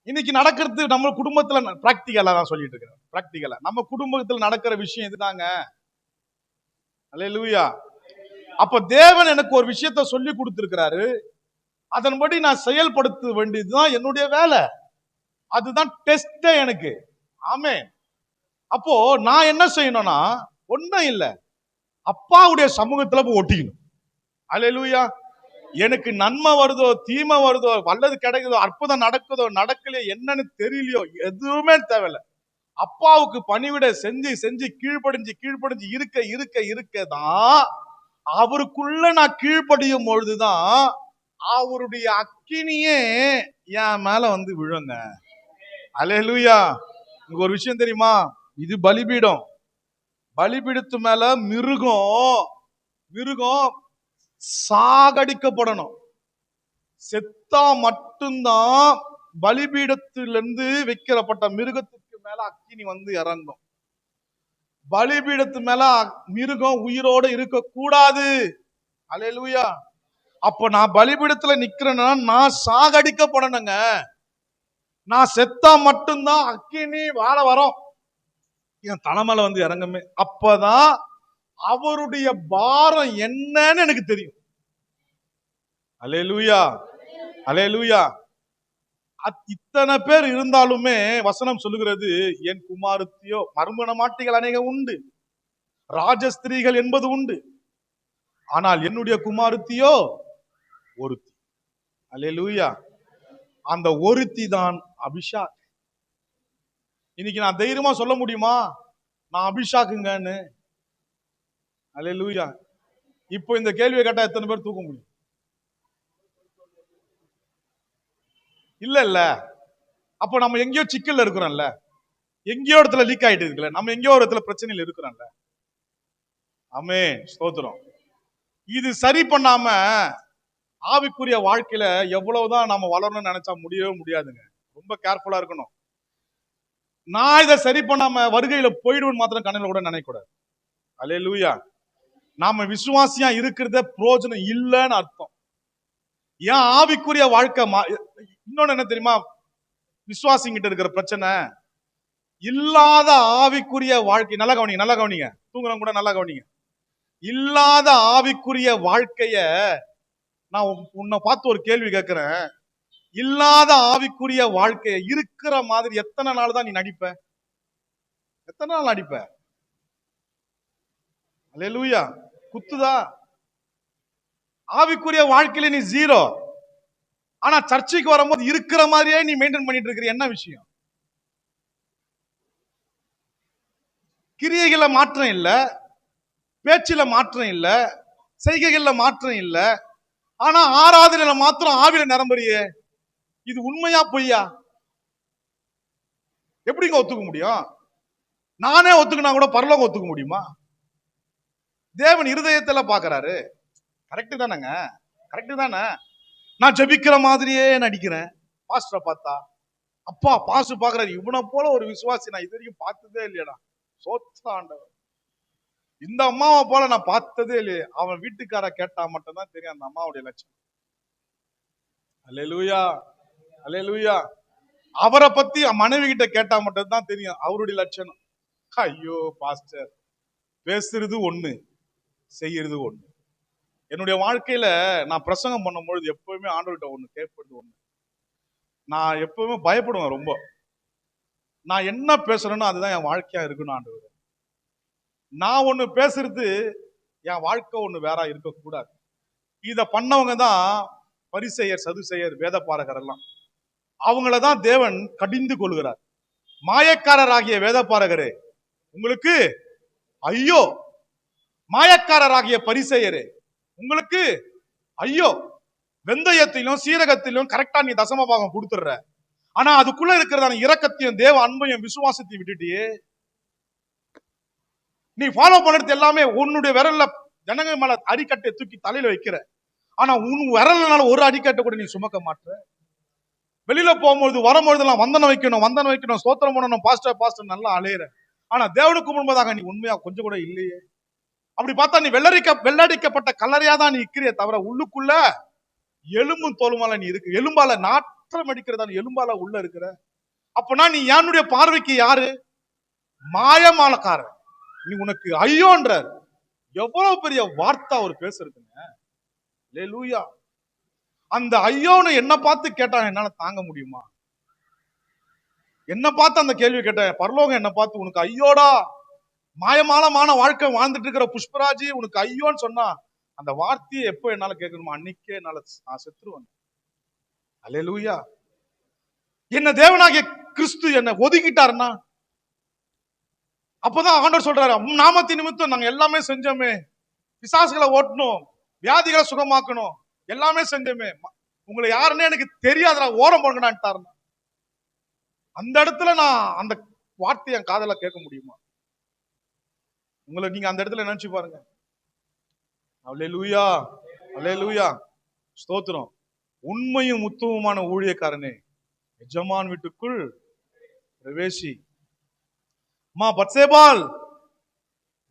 இன்னைக்கு நடக்கிறது நம்ம குடும்பத்துல பிராக்டிகலா தான் சொல்லிட்டு இருக்கிறேன். பிராக்டிகலா நம்ம குடும்பத்தில் நடக்கிற விஷயம் இதுதாங்க. அல்லேலூயா. அப்ப தேவன் எனக்கு ஒரு விஷயத்த சொல்லி கொடுத்திருக்கிறாரு, அதன்படி நான் செயல்படுத்த வேண்டியதுதான் என்னுடைய வேலை. அதுதான் டெஸ்ட் எனக்கு. ஆமென். அப்போ நான் என்ன செய்யணும்னா, ஒண்ணும் இல்ல, அப்பாவுடைய சமூகத்துல போய் ஒட்டிக்கணும். அல்லேலூயா. எனக்கு நன்மை வருதோ தீமை வருதோ, வல்லது கிடைக்குதோ, அற்புதம் நடக்குதோ நடக்கலையோ, என்னன்னு தெரியலையோ, எதுவுமே தேவையில்லை. அப்பாவுக்கு பணிவிட செஞ்சு செஞ்சு கீழ்ப்படிஞ்சு இருக்கதான் அவருக்குள்ள நான் கீழ்ப்படியும் பொழுதுதான் அவருடைய அக்கினியே என் மேல வந்து விழுங்க. அல்லேலூயா. இங்க ஒரு விஷயம் தெரியுமா? இது பலிபீடம். பலிபீடத்து மேல மிருகம் சாகடிக்கப்படணும். செத்தா மட்டும்தான் பலிபீடத்திலிருந்து வைக்கிறப்பட்ட மிருகத்துக்கு மேல அக்கினி வந்து இறங்கும். பலிபீடத்து மேல மிருகம் உயிரோட இருக்க கூடாது. அல்லேலூயா. அப்ப நான் பலிபீடத்துல நிக்கிறேன்னா நான் சாகடிக்கப்படணுங்க. நான் செத்தா மட்டும்தான் அக்கினி வாழ வரும் என் தலைமையில வந்து இறங்குமே. அப்பதான் அவருடைய பாரம் என்னன்னு எனக்கு தெரியும். அல்லேலூயா, அல்லேலூயா. இத்தனை பேர் இருந்தாலுமே வசனம் சொல்லுகிறது, என் குமாரத்தியோ மறுமணமாட்டிகள் அநேகம் உண்டு, ராஜஸ்திரீகள் என்பது உண்டு, ஆனால் என்னுடைய குமாரத்தியோ ஒருத்தி. அல்லேலூயா. அந்த ஒருத்தி தான் அபிஷாக். இன்னைக்கு நான் தைரியமா சொல்ல முடியுமா நான் அபிஷாக்குங்கன்னு? அல்லேலூயா. இப்போ இந்த கேள்வியை கேட்டா எத்தனை பேர் தூக்க முடியும்? இல்ல. அப்போ நம்ம எங்கேயோ சிக்கல்ல இருக்கிறோம்ல, எங்கேயோ இடத்துல லீக் ஆயிட்டு இருக்குல்ல, நம்ம எங்கேயோ ஒரு இடத்துல பிரச்சனையில இருக்கிறோம்ல. ஆமென், ஸ்தோத்திரம். இது சரி பண்ணாம ஆவிக்குரிய வாழ்க்கையில எவ்வளவுதான் நம்ம வளரணும்னு நினைச்சா முடியவே முடியாதுங்க. ரொம்ப கேர்ஃபுல்லா இருக்கணும். நான் இதை சரி பண்ணாம வருகையில போயிடுவேன் மாத்திரம் கண்ணில கூட நினைக்க கூடாது. அல்லேலூயா. நாம விசுவாசியா இருக்கிறத பிரயோஜனம் இல்லைன்னு அர்த்தம். ஏன் ஆவிக்குரிய வாழ்க்கை இன்னொன்னு என்ன தெரியுமா? விசுவாசிங்கிட்ட இருக்கிற பிரச்சனை இல்லாத ஆவிக்குரிய வாழ்க்கை. நல்லா கவனிங்க, தூங்குறவங்க கூட நல்லா கவனிங்க. இல்லாத ஆவிக்குரிய வாழ்க்கைய நான் உன்னை பார்த்து ஒரு கேள்வி கேட்கிறேன். இல்லாத ஆவிக்குரிய வாழ்க்கைய இருக்கிற மாதிரி எத்தனை நாள் தான் நீ நடிப்ப? எத்தனை நாள் நடிப்ப? அல்லேலூயா. குத்துதா? ஆவிக்குரிய வாழ்க்கையில நீ ஜீரோ. ஆனா சர்ச்சைக்கு வரும்போது இருக்கிற மாதிரியே நீ மெயின்டைன் பண்ணிட்டு இருக்கிற என்ன விஷயம்? கிரியைகள மாற்றம் இல்ல, பேச்சில மாற்றம் இல்ல, செய்கைகள்ல மாற்றம் இல்ல, ஆனா ஆராதனையில மாத்திரம் ஆவியில நிரம்புறியே. இது உண்மையா பொய்யா? எப்படிங்க ஒத்துக்க முடியும்? நானே ஒத்துக்கினா கூட பரலோகம் ஒத்துக்க முடியுமா? தேவன் இருதயத்துல பாக்குறாரு. கரெக்ட் தானேங்க? கரெக்ட் தானே? நான் ஜெபிக்கிற மாதிரியே நடிக்கிறேன் பாஸ்டரை பார்த்தா. அப்பா பாஸ்டர் பாக்குறாரு, இவனை போல ஒரு விசுவாசி நான் இது வரைக்கும் பார்த்ததே இல்லையடா. சோத்திர ஆண்டவர். இந்த அம்மாவை போல நான் பார்த்ததே இல்லையே. அவன் வீட்டுக்கார கேட்டா மட்டும்தான் தெரியும் அந்த அம்மாவுடைய லட்சணம். அல்லேலூயா, அல்லேலூயா. அவரை பத்தி மனைவி கிட்ட கேட்டா மட்டும்தான் தெரியும் அவருடைய லட்சணம். ஐயோ பாஸ்டர், பேசுறது ஒண்ணு, செய்யறது ஒண்ணு. என்னுடைய வாழ்க்கையில நான் பிரசங்கம் பண்ணும்பொழுது எப்பவுமே ஆண்டவர்கிட்ட ஒண்ணு கேட்பது ஒண்ணு. நான் எப்பவுமே பயப்படுவேன் ரொம்ப. நான் என்ன பேசுறேனோ அதுதான் என் வாழ்க்கையா இருக்கணும் ஆண்டவர். நான் ஒண்ணு பேசுறது என் வாழ்க்கை ஒண்ணு வேற இருக்கக்கூடாது. இத பண்ணவங்க தான் பரிசேயர், சதுசேயர், வேத பாரகர் எல்லாம். அவங்களதான் தேவன் கடிந்து கொள்கிறார். மாயக்காரராகிய வேத பாரகரே உங்களுக்கு ஐயோ, மாயக்காரராகிய பரிசேயரே உங்களுக்கு ஐயோ. வெந்தயத்திலும் சீரகத்திலும் கரெக்டா நீ தசம பாகம் கொடுத்துடுற, ஆனா அதுக்குள்ள இருக்கிறதான இரக்கத்தையும் தேவ அன்பையும் விசுவாசத்தையும் விட்டுட்டியே. நீ ஃபாலோ பண்றது எல்லாமே உன்னுடைய விரல்ல ஜனங்க மேல அடிக்கட்டை தூக்கி தலையில வைக்கிற, ஆனா உன் விரல்னால ஒரு அடிக்கட்டை கூட நீ சுமக்க மாட்ட. வெளியில போகும்போது வரும்பொழுதெல்லாம் வந்தனம் வைக்கணும், ஸ்தோத்திரம் பண்ணணும், பாஸ்டர் நல்லா அலையிற, ஆனா தேவனுக்கு முன்பதாக நீ உண்மையா கொஞ்சம் கூட இல்லையே. அப்படி பார்த்தா நீ வெள்ளடிக்கப்பட்ட கல்லறையா தான் நீ இருக்கிறே தவிர உள்ளுக்குள்ள எலும்பும் தோலுமால நீ இருக்கு. எலும்பால நாற்றம் அடிக்கிறதா எலும்பால உள்ள இருக்கிற. அப்பனா நீ என்னுடைய பார்வைக்கு யாரு? மாயமாலக்காரன். நீ உனக்கு ஐயோன்றார். எவ்வளவு பெரிய வார்த்தை அவர் பேசுறதுங்க. அல்லேலூயா. அந்த ஐயோன்னு என்ன பார்த்து கேட்டா என்னால தாங்க முடியுமா? என்ன பார்த்து அந்த கேள்வி கேட்டேன். பரலோகம் என்ன பார்த்து உனக்கு ஐயோடா, மாயமாலமான வாழ்க்கை வாழ்ந்துட்டு இருக்கிற புஷ்பராஜி உனக்கு ஐயோன்னு சொன்னா அந்த வார்த்தையை எப்போ என்னால கேட்கணுமா அன்னைக்கே என்னால நான் செத்துருவேன். அல்லேலூயா. என்ன தேவனாகிய கிறிஸ்து என்ன ஒதுக்கிட்டாருன்னா அப்பதான் ஆண்டவர் சொல்றாரு, நாமத்தின் நிமித்தம் நாங்க எல்லாமே செஞ்சோமே, பிசாசுகளை ஓட்டணும், வியாதிகளை சுகமாக்கணும், எல்லாமே செஞ்சோமே, உங்களை யாருன்னு எனக்கு தெரியாதா, ஓரம் போங்கடான்ட்டாரு. அந்த இடத்துல நான் அந்த வார்த்தை என் காதல கேட்க முடியுமா? உங்களை நீங்க அந்த இடத்துல நினைச்சு பாருங்க. அல்லேலூயா, அல்லேலூயா, ஸ்தோத்திரம். உண்மையும் உத்தமமான ஊழியக்காரனே, எஜமான் வீட்டுக்குள் பிரவேசி. அம்மா பத்சேபால்,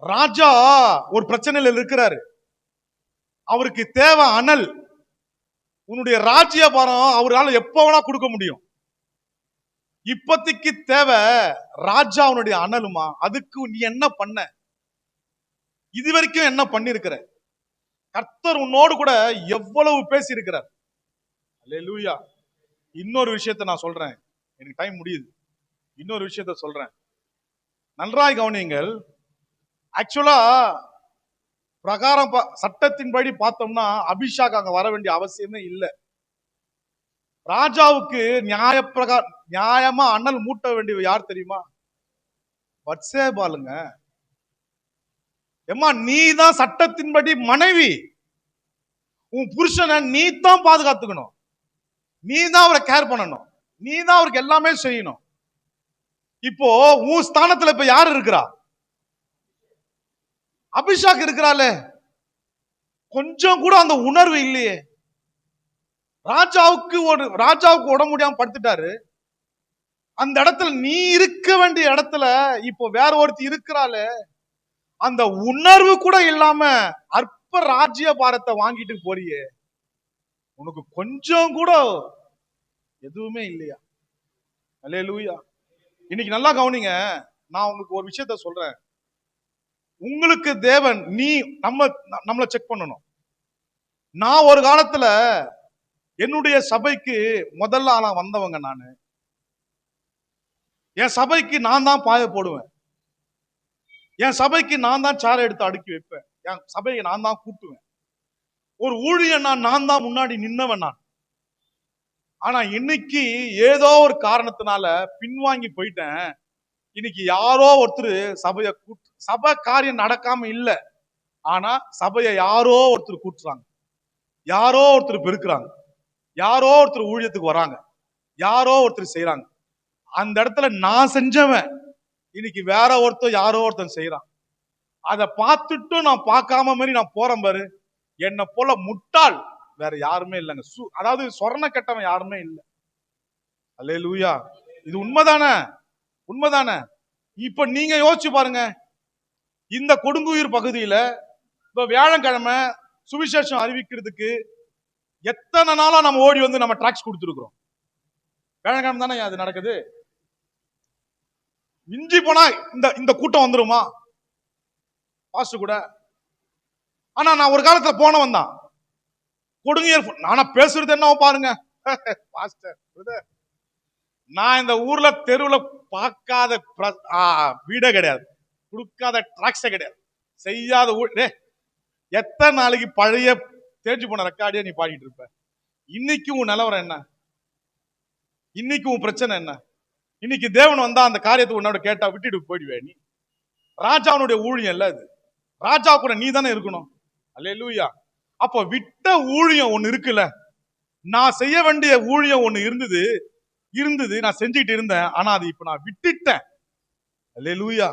ராஜா ஒரு பிரச்சனையில இருக்கிறாரு. அவருக்கு தேவை அனல். உன்னுடைய ராஜ்யபாரம் அவரால் எப்ப வேணா கொடுக்க முடியும். இப்பத்திக்கு தேவை ராஜா அவனுடைய அனலுமா. அதுக்கு நீ என்ன பண்ண? இது வரைக்கும் என்ன பண்ணிருக்கிற? கர்த்தர் உன்னோடு கூட எவ்வளவு பேசி இருக்கிறார். அல்லேலூயா. இன்னொரு விஷயத்தை நான் சொல்றேன், எனக்கு டைம் முடியுது. இன்னொரு விஷயத்த சொல்றேன், நன்றாய் கவனியுங்கள். ஆக்சுவலா பிரகாரம் சட்டத்தின்படி பார்த்தோம்னா அபிஷாக் அங்க வர வேண்டிய அவசியமே இல்லை. ராஜாவுக்கு நியாயமா அனல் மூட்ட வேண்டிய யார் தெரியுமா? பத்சேபாலுங்க. ஏம்மா, நீ தான் சட்டத்தின்படி மனைவி. உன் புருஷனை நீ தான் பாதுகாத்துக்கணும், நீ தான் அவரை கேர் பண்ணணும், நீ தான் அவருக்கு எல்லாமே செய்யணும். இப்போ உன் ஸ்தானத்துல இப்ப யாரு இருக்கிறா? அபிஷாக் இருக்கிறாளே. கொஞ்சம் கூட அந்த உணர்வு இல்லையே. ராஜாவுக்கு உடம்பு முடியாம படுத்துட்டாரு. அந்த இடத்துல நீ இருக்க வேண்டிய இடத்துல இப்போ வேற ஒருத்தி இருக்கிறாளே, அந்த உணர்வு கூட இல்லாம அற்ப ராஜ்ய பாரத்தை வாங்கிட்டு போறியே, உனக்கு கொஞ்சம் கூட எதுவுமே இல்லையா? அல்லேலூயா. இன்னைக்கு நல்லா கவனிங்க, நான் உங்களுக்கு ஒரு விஷயத்த சொல்றேன். உங்களுக்கு தேவன் நம்மளை செக் பண்ணணும். நான் ஒரு காலத்துல என்னுடைய சபைக்கு முதல்ல ஆளா வந்தவங்க. நானு என் சபைக்கு நான் தான் பாய போடுவேன், என் சபைக்கு நான் தான் சாரை எடுத்து அடுக்கி வைப்பேன், என் சபையை நான் தான் கூட்டுவேன். ஒரு ஊழியன் நான் தான் முன்னாடி நின்னவன் நான். ஆனா இன்னைக்கு ஏதோ ஒரு காரணத்தினால பின்வாங்கி போயிட்டேன். இன்னைக்கு யாரோ ஒருத்தர் சபை காரியம் நடக்காம இல்ல, ஆனா சபையை யாரோ ஒருத்தர் கூட்டுறாங்க, யாரோ ஒருத்தர் பெருக்குறாங்க, யாரோ ஒருத்தர் ஊழியத்துக்கு வராங்க, யாரோ ஒருத்தர் செய்யறாங்க. அந்த இடத்துல நான் செஞ்சவன் இன்னைக்கு வேற ஒருத்தர் யாரோ ஒருத்தன் செய்யறான். அதை பார்த்துட்டு நான் பார்க்காம மாதிரி நான் போறேன் பாரு. என்னை போல முட்டாள் வேற யாருமே இல்லைங்க. அதாவது சொரண கெட்டவன் யாருமே இல்லை. அல்லேலூயா. இது உண்மைதானே? உண்மைதானே? இப்ப நீங்க யோசிச்சு பாருங்க. இந்த கொடுங்குயிர் பகுதியில இப்ப வியாழக்கிழமை சுவிசேஷம் அறிவிக்கிறதுக்கு எத்தனை நாளா நம்ம ஓடி வந்து நம்ம டிராக்ஸ் கொடுத்துருக்கிறோம். வியாழக்கிழமை தானே அது நடக்குது. மிஞ்சி போனா இந்த கூட்டம் வந்துருமா பாஸ்டர் கூட? ஆனா நான் ஒரு காலத்துல போனவன் தான். கொடுங்குயிர் நானா பேசுறது என்ன பாருங்க பாஸ்டர், நான் இந்த ஊர்ல தெருவுல பார்க்காத வீடே கிடையாது, கொடுக்காத டிராக்ஸே கிடையாது, செய்யாத எத்தனை நாளைக்கு பழைய தேஞ்சு போன ரெக்கார்டியா நீ பாடிட்டு இருப்ப? இன்னைக்கு உன் நிலவரம் என்ன? இன்னைக்கு உன் பிரச்சனை என்ன? இன்னைக்கு தேவன் வந்தா அந்த காரியத்தை உன்னோட கேட்டா விட்டுட்டு போயிடுவே நீ? ராஜாவுடைய ஊழியம் இல்ல அது. ராஜா கூட நீ தானே இருக்கணும். அல்லேலூயா. அப்ப விட்ட ஊழியம் ஒண்ணு இருக்குல்ல. நான் செய்ய வேண்டிய ஊழியம் ஒண்ணு இருந்தது, நான் செஞ்சுட்டு இருந்தேன். ஆனா அது இப்ப நான் விட்டுட்டேன். அல்லேலூயா.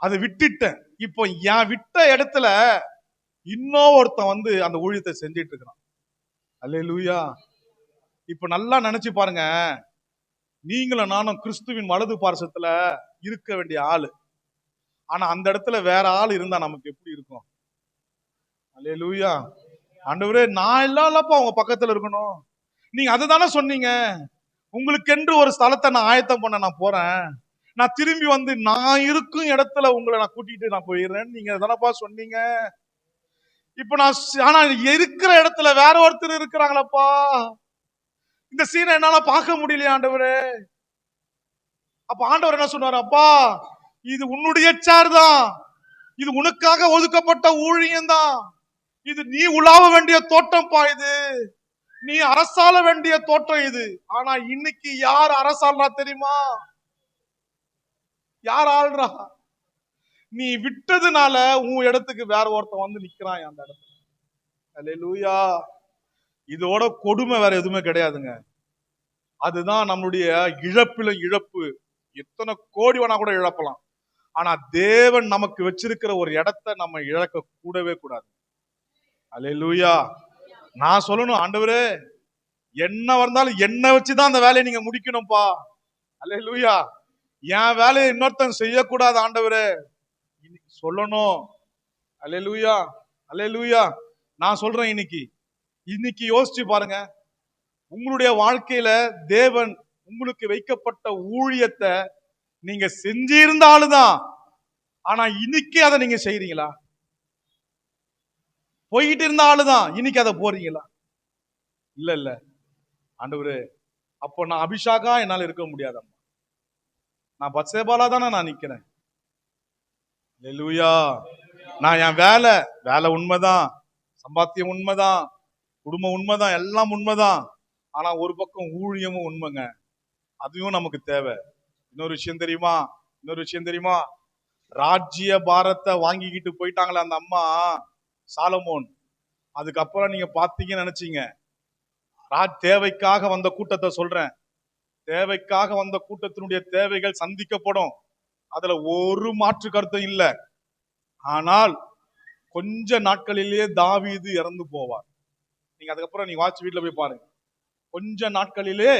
அதை விட்டுட்டேன். இப்போ என் விட்ட இடத்துல இன்னும் ஒருத்தன் வந்து அந்த ஊழியத்தை செஞ்சிட்டு இருக்கிறான். அல்லேலூயா. இப்ப நல்லா நினைச்சு பாருங்க, நீங்களும் நானும் கிறிஸ்துவின் வலது பார்சத்துல இருக்க வேண்டிய ஆளு. ஆனா அந்த இடத்துல வேற ஆள் இருந்தா நமக்கு எப்படி இருக்கும்? அல்லேலூயா. ஆண்டவரே, நான் இல்லப்பா உங்க பக்கத்துல இருக்கணும். நீங்க அதுதானே சொன்னீங்க. உங்களுக்கென்று ஒரு ஸ்தலத்தை நான் ஆயத்தம் பண்ண நான் போறேன், நான் திரும்பி வந்து நான் இருக்கும் இடத்துல உங்களை நான் கூட்டிட்டு நான் போயிடுறேன் நீங்க தானப்பா சொன்னீங்க. இப்ப ஆனா இருக்கிற இடத்துல வேற ஒருத்தர் இருக்கிறாங்களப்பா. இந்த சீனை என்னால பார்க்க முடியலையா ஆண்டவரே? அப்ப ஆண்டவர் என்ன சொன்னாரு? அப்பா, இது உன்னுடைய சேர் தான், இது உனக்காக ஒதுக்கப்பட்ட ஊழியம் தான், இது நீ உலாவ வேண்டிய தோட்டம்ப்பா, இது நீ அரசாள வேண்டிய தோட்டம் இது. ஆனா இன்னைக்கு யார் அரசாள்றா தெரியுமா? யார் ஆள்றா? நீ விட்டதுனால உன் இடத்துக்கு வேற ஒருத்தன் வந்து நிக்கிறான் அந்த இடத்துல. அல்லேலூயா. இதோட கொடுமை வேற எதுவுமே கிடையாதுங்க. அதுதான் நம்மளுடைய இழப்பிலும் இழப்பு. எத்தனை கோடி வேணா கூட இழப்பலாம். ஆனா தேவன் நமக்கு வச்சிருக்கிற ஒரு இடத்தை நம்ம இழக்க கூடவே கூடாது. அல்லேலூயா. நான் சொல்லணும், ஆண்டவரே என்ன வந்தாலும் என்ன வச்சுதான் அந்த வேலையை நீங்க முடிக்கணும்பா. அல்லேலூயா. என் வேலையை இன்னொருத்தன் செய்யக்கூடாது ஆண்டவரே சொல்லணும். அல்லேலூயா, அல்லேலூயா. நான் சொல்றேன், இன்னைக்கு யோசிச்சு பாருங்க. உங்களுடைய வாழ்க்கையில தேவன் உங்களுக்கு வைக்கப்பட்ட ஊழியத்தை நீங்க செஞ்சிருந்தாலும்தான். ஆனா இன்னைக்கு அதை நீங்க செய்றீங்களா? போயிட்டு இருந்த ஆளுதான் இன்னைக்கு அதை போறீங்களா? இல்ல ஆண்டவரே, அப்போ நான் அபிஷாகா என்னால இருக்க முடியாதம்மா. நான் பத்சேபாலா தானே நான் நிக்கிறேன். அல்லேலூயா. நான் என் வேலை உண்மைதான், சம்பாத்தியம் உண்மைதான், குடும்பம் உண்மைதான், எல்லாம் உண்மைதான். ஆனா ஒரு பக்கம் ஊழியமும் உண்மைங்க. அதுவும் நமக்கு தேவை. இன்னொரு விஷயம் தெரியுமா? ராஜ்ய பாரத்தை வாங்கிக்கிட்டு போயிட்டாங்களே அந்த அம்மா சாலமோன். அதுக்கப்புறம் நீங்க பாத்தீங்கன்னு நினைச்சீங்க, தேவைக்காக வந்த கூட்டத்தை சொல்றேன், தேவைக்காக வந்த கூட்டத்தினுடைய தேவைகள் சந்திக்கப்படும். அதுல ஒரு மாற்று கருத்தும் இல்லை. ஆனால் கொஞ்ச நாட்களிலேயே தாவீது இறந்து போவார். நீங்க அதுக்கப்புறம் நீங்க வாட்ச் வீட்டுல போய் பாருங்க. கொஞ்ச நாட்களிலே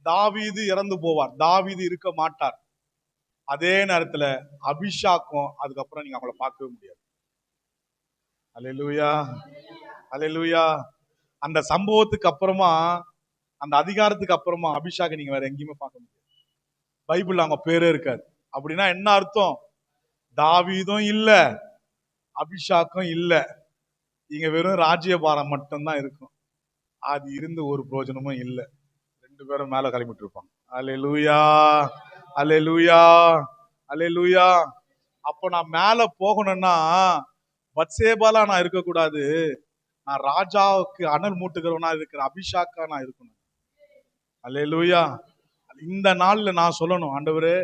தாவீது இறந்து போவார். தாவீது இருக்க மாட்டார். அதே நேரத்துல அபிஷாக்கும் அதுக்கப்புறம் நீங்க அவங்கள பார்க்கவே முடியாது. அல்லேலூயா, அல்லேலூயா. அந்த சம்பவத்துக்கு அப்புறமா, அந்த அதிகாரத்துக்கு அப்புறமா அபிஷாக்கை நீங்க வேற எங்கேயுமே பார்க்க முடியாது. பைபிள்ல அவங்க பேரே இருக்காது. அப்படின்னா என்ன அர்த்தம்? தாவீதும் இல்ல, அபிஷாக்கும் இல்ல. இங்க வெறும் ராஜ்யபாரம் மட்டும்தான் இருக்கும். அது இருந்து ஒரு பிரயோஜனமும் இல்லை. ரெண்டு பேரும் மேல கிளம்பிட்டு இருப்பாங்க. அல்லேலூயா, அல்லேலூயா, அல்லேலூயா. அப்ப நான் மேல போகணும்னா பத்சேபாலா நான் இருக்கக்கூடாது. நான் ராஜாவுக்கு அனல் மூட்டுகிறவனா இருக்கிற அபிஷாக்கா நான் இருக்கணும். அல்லேலூயா. இந்த நாள்ல நான் சொல்லணும், ஆண்டவரே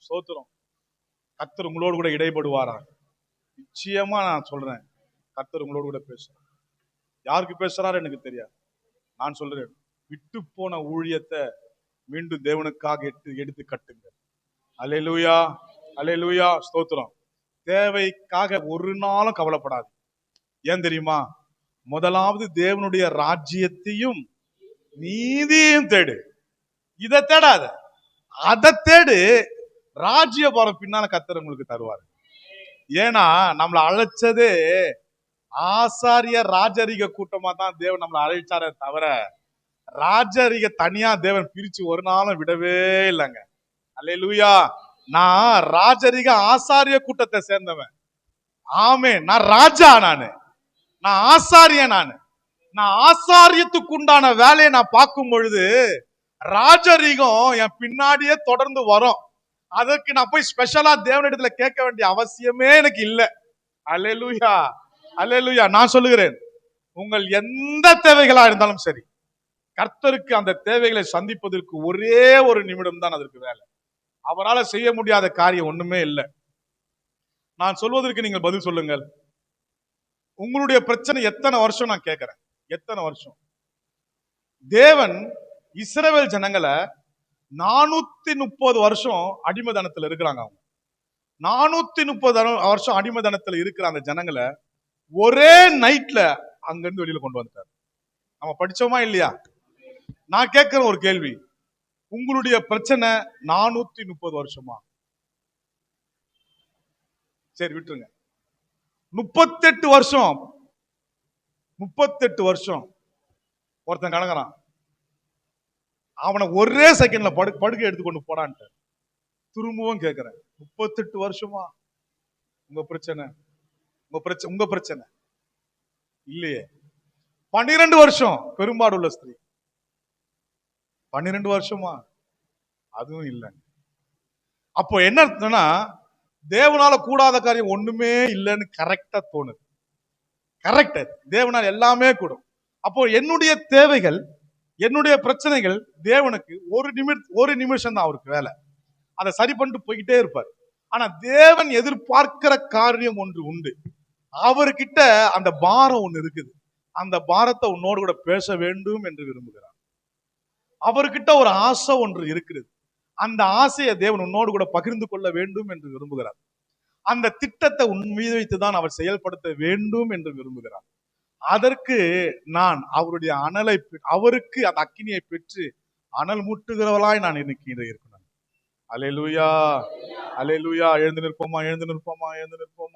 ஸ்தோத்திரம், கர்த்தர் உங்களோடு கூட இடைப்படுவாரா? நிச்சயமா நான் சொல்றேன், கர்த்தர் உங்களோடு கூட பேசுறார். யாருக்கு பேசுறாரு எனக்கு தெரியாது. நான் சொல்றேன், விட்டு போன ஊழியத்தை மீண்டும் தேவனுக்காக எடுத்து கட்டுங்க. அல்லேலூயா, அல்லேலூயா, ஸ்தோத்திரம். தேவைக்காக ஒரு நாளும் கவலைப்படாது. ஏன் தெரியுமா? முதலாவது தேவனுடைய ராஜ்யத்தையும் நீதியையும் தேடு. இதை தேடாத, அதை தேடு. ராஜ்யபாரம் பின்னால கர்த்தர் உங்களுக்கு தருவார். ஏன்னா நம்மளை அழைச்சதே ஆசாரிய ராஜரிக கூட்டமா தான் தேவன் நம்மளை அழைச்சாரே தவிர ராஜரிக தனியா தேவன் பிரிச்சு ஒரு நாளும் விடவே இல்லைங்க. அல்லேலூயா. நான் ராஜரிக ஆசாரிய கூட்டத்தை சேர்ந்தவன். ஆமே, நான் ராஜா, நான் ஆசாரியன். நான் ஆசாரியத்துக்கு உண்டான வேலையை நான் பார்க்கும் பொழுது ராஜரிகம் என் பின்னாடியே தொடர்ந்து வரும். அதற்கு நான் போய் ஸ்பெஷலா தேவனிடத்துல கேட்க வேண்டிய அவசியமே எனக்கு இல்லை. அல்லேலூயா, அல்லேலூயா. நான் சொல்லுகிறேன், உங்கள் எந்த தேவைகளா இருந்தாலும் சரி, கர்த்தருக்கு அந்த தேவைகளை சந்திப்பதற்கு ஒரே ஒரு நிமிடம் தான் அதற்கு வேலை. அவரால் செய்ய முடியாத காரியம் ஒண்ணுமே இல்லை. நான் சொல்வதற்கு நீங்கள் பதில் சொல்லுங்கள். உங்களுடைய பிரச்சனை எத்தனை வருஷம் நான் கேட்கிறேன், எத்தனை வருஷம்? தேவன் இஸ்ரவேல் ஜனங்களை 430 வருஷம் அடிமைதனத்துல இருக்கிறாங்க. அவங்க 430 வருஷம் அடிமைதனத்துல இருக்கிற அந்த ஜனங்களை ஒரே நைட்ல அங்கிருந்து வெளியில கொண்டு வந்துட்டார். நம்ம படிச்சோமா இல்லையா? நான் கேட்கிற ஒரு கேள்வி, உங்களுடைய பிரச்சனை 430 வருஷமா? சரி விட்டுருங்க. 38 வருஷம், 38 வருஷம் ஒருத்தன் கணக்குறான். அவனை ஒரே செகண்ட்ல படுக்கை எடுத்துக்கொண்டு போடான்ட்டு. திரும்பவும் கேட்கிறேன், 38 வருஷமா உங்க பிரச்சனை? உங்க பிரச்சனை இல்லையே. 12 வருஷம் பெரும்பாடுள்ள ஸ்திரீ, 12 வருஷமா? அதுவும் இல்லை. அப்போ என்ன அர்த்தம்னா, தேவனால கூடாத காரியம் ஒண்ணுமே இல்லைன்னு கரெக்டா தோணுது. கரெக்ட், தேவனால் எல்லாமே கூடும். அப்போ என்னுடைய தேவைகள், என்னுடைய பிரச்சனைகள் தேவனுக்கு ஒரு நிமிஷம் தான் அவருக்கு வேலை. அதை சரி பண்ணிட்டு போய்கிட்டே இருப்பார். ஆனா தேவன் எதிர்பார்க்கிற காரியம் ஒன்று உண்டு. அவர்கிட்ட அந்த பாரம் ஒண்ணு இருக்குது. அந்த பாரத்தை உன்னோடு கூட பேச வேண்டும் என்று விரும்புகிறார். அவர்கிட்ட ஒரு ஆசை ஒன்று இருக்கிறது. அந்த ஆசையை தேவன் உன்னோடு கூட பகிர்ந்து கொள்ள வேண்டும் என்று விரும்புகிறார். அந்த திட்டத்தை உன் மீது வைத்துதான் அவர் செயல்படுத்த வேண்டும் என்று விரும்புகிறார். அதற்கு நான் அவருடைய அவருக்கு அந்த அக்கினியை பெற்று அனல் மூட்டுகிறவளாய் நான் இன்னைக்கு இருக்கணும். அல்லேலூயா, அல்லேலூயா. எழுந்து நிற்போமா, எழுந்து நிற்போமா, எழுந்து நிற்போமா.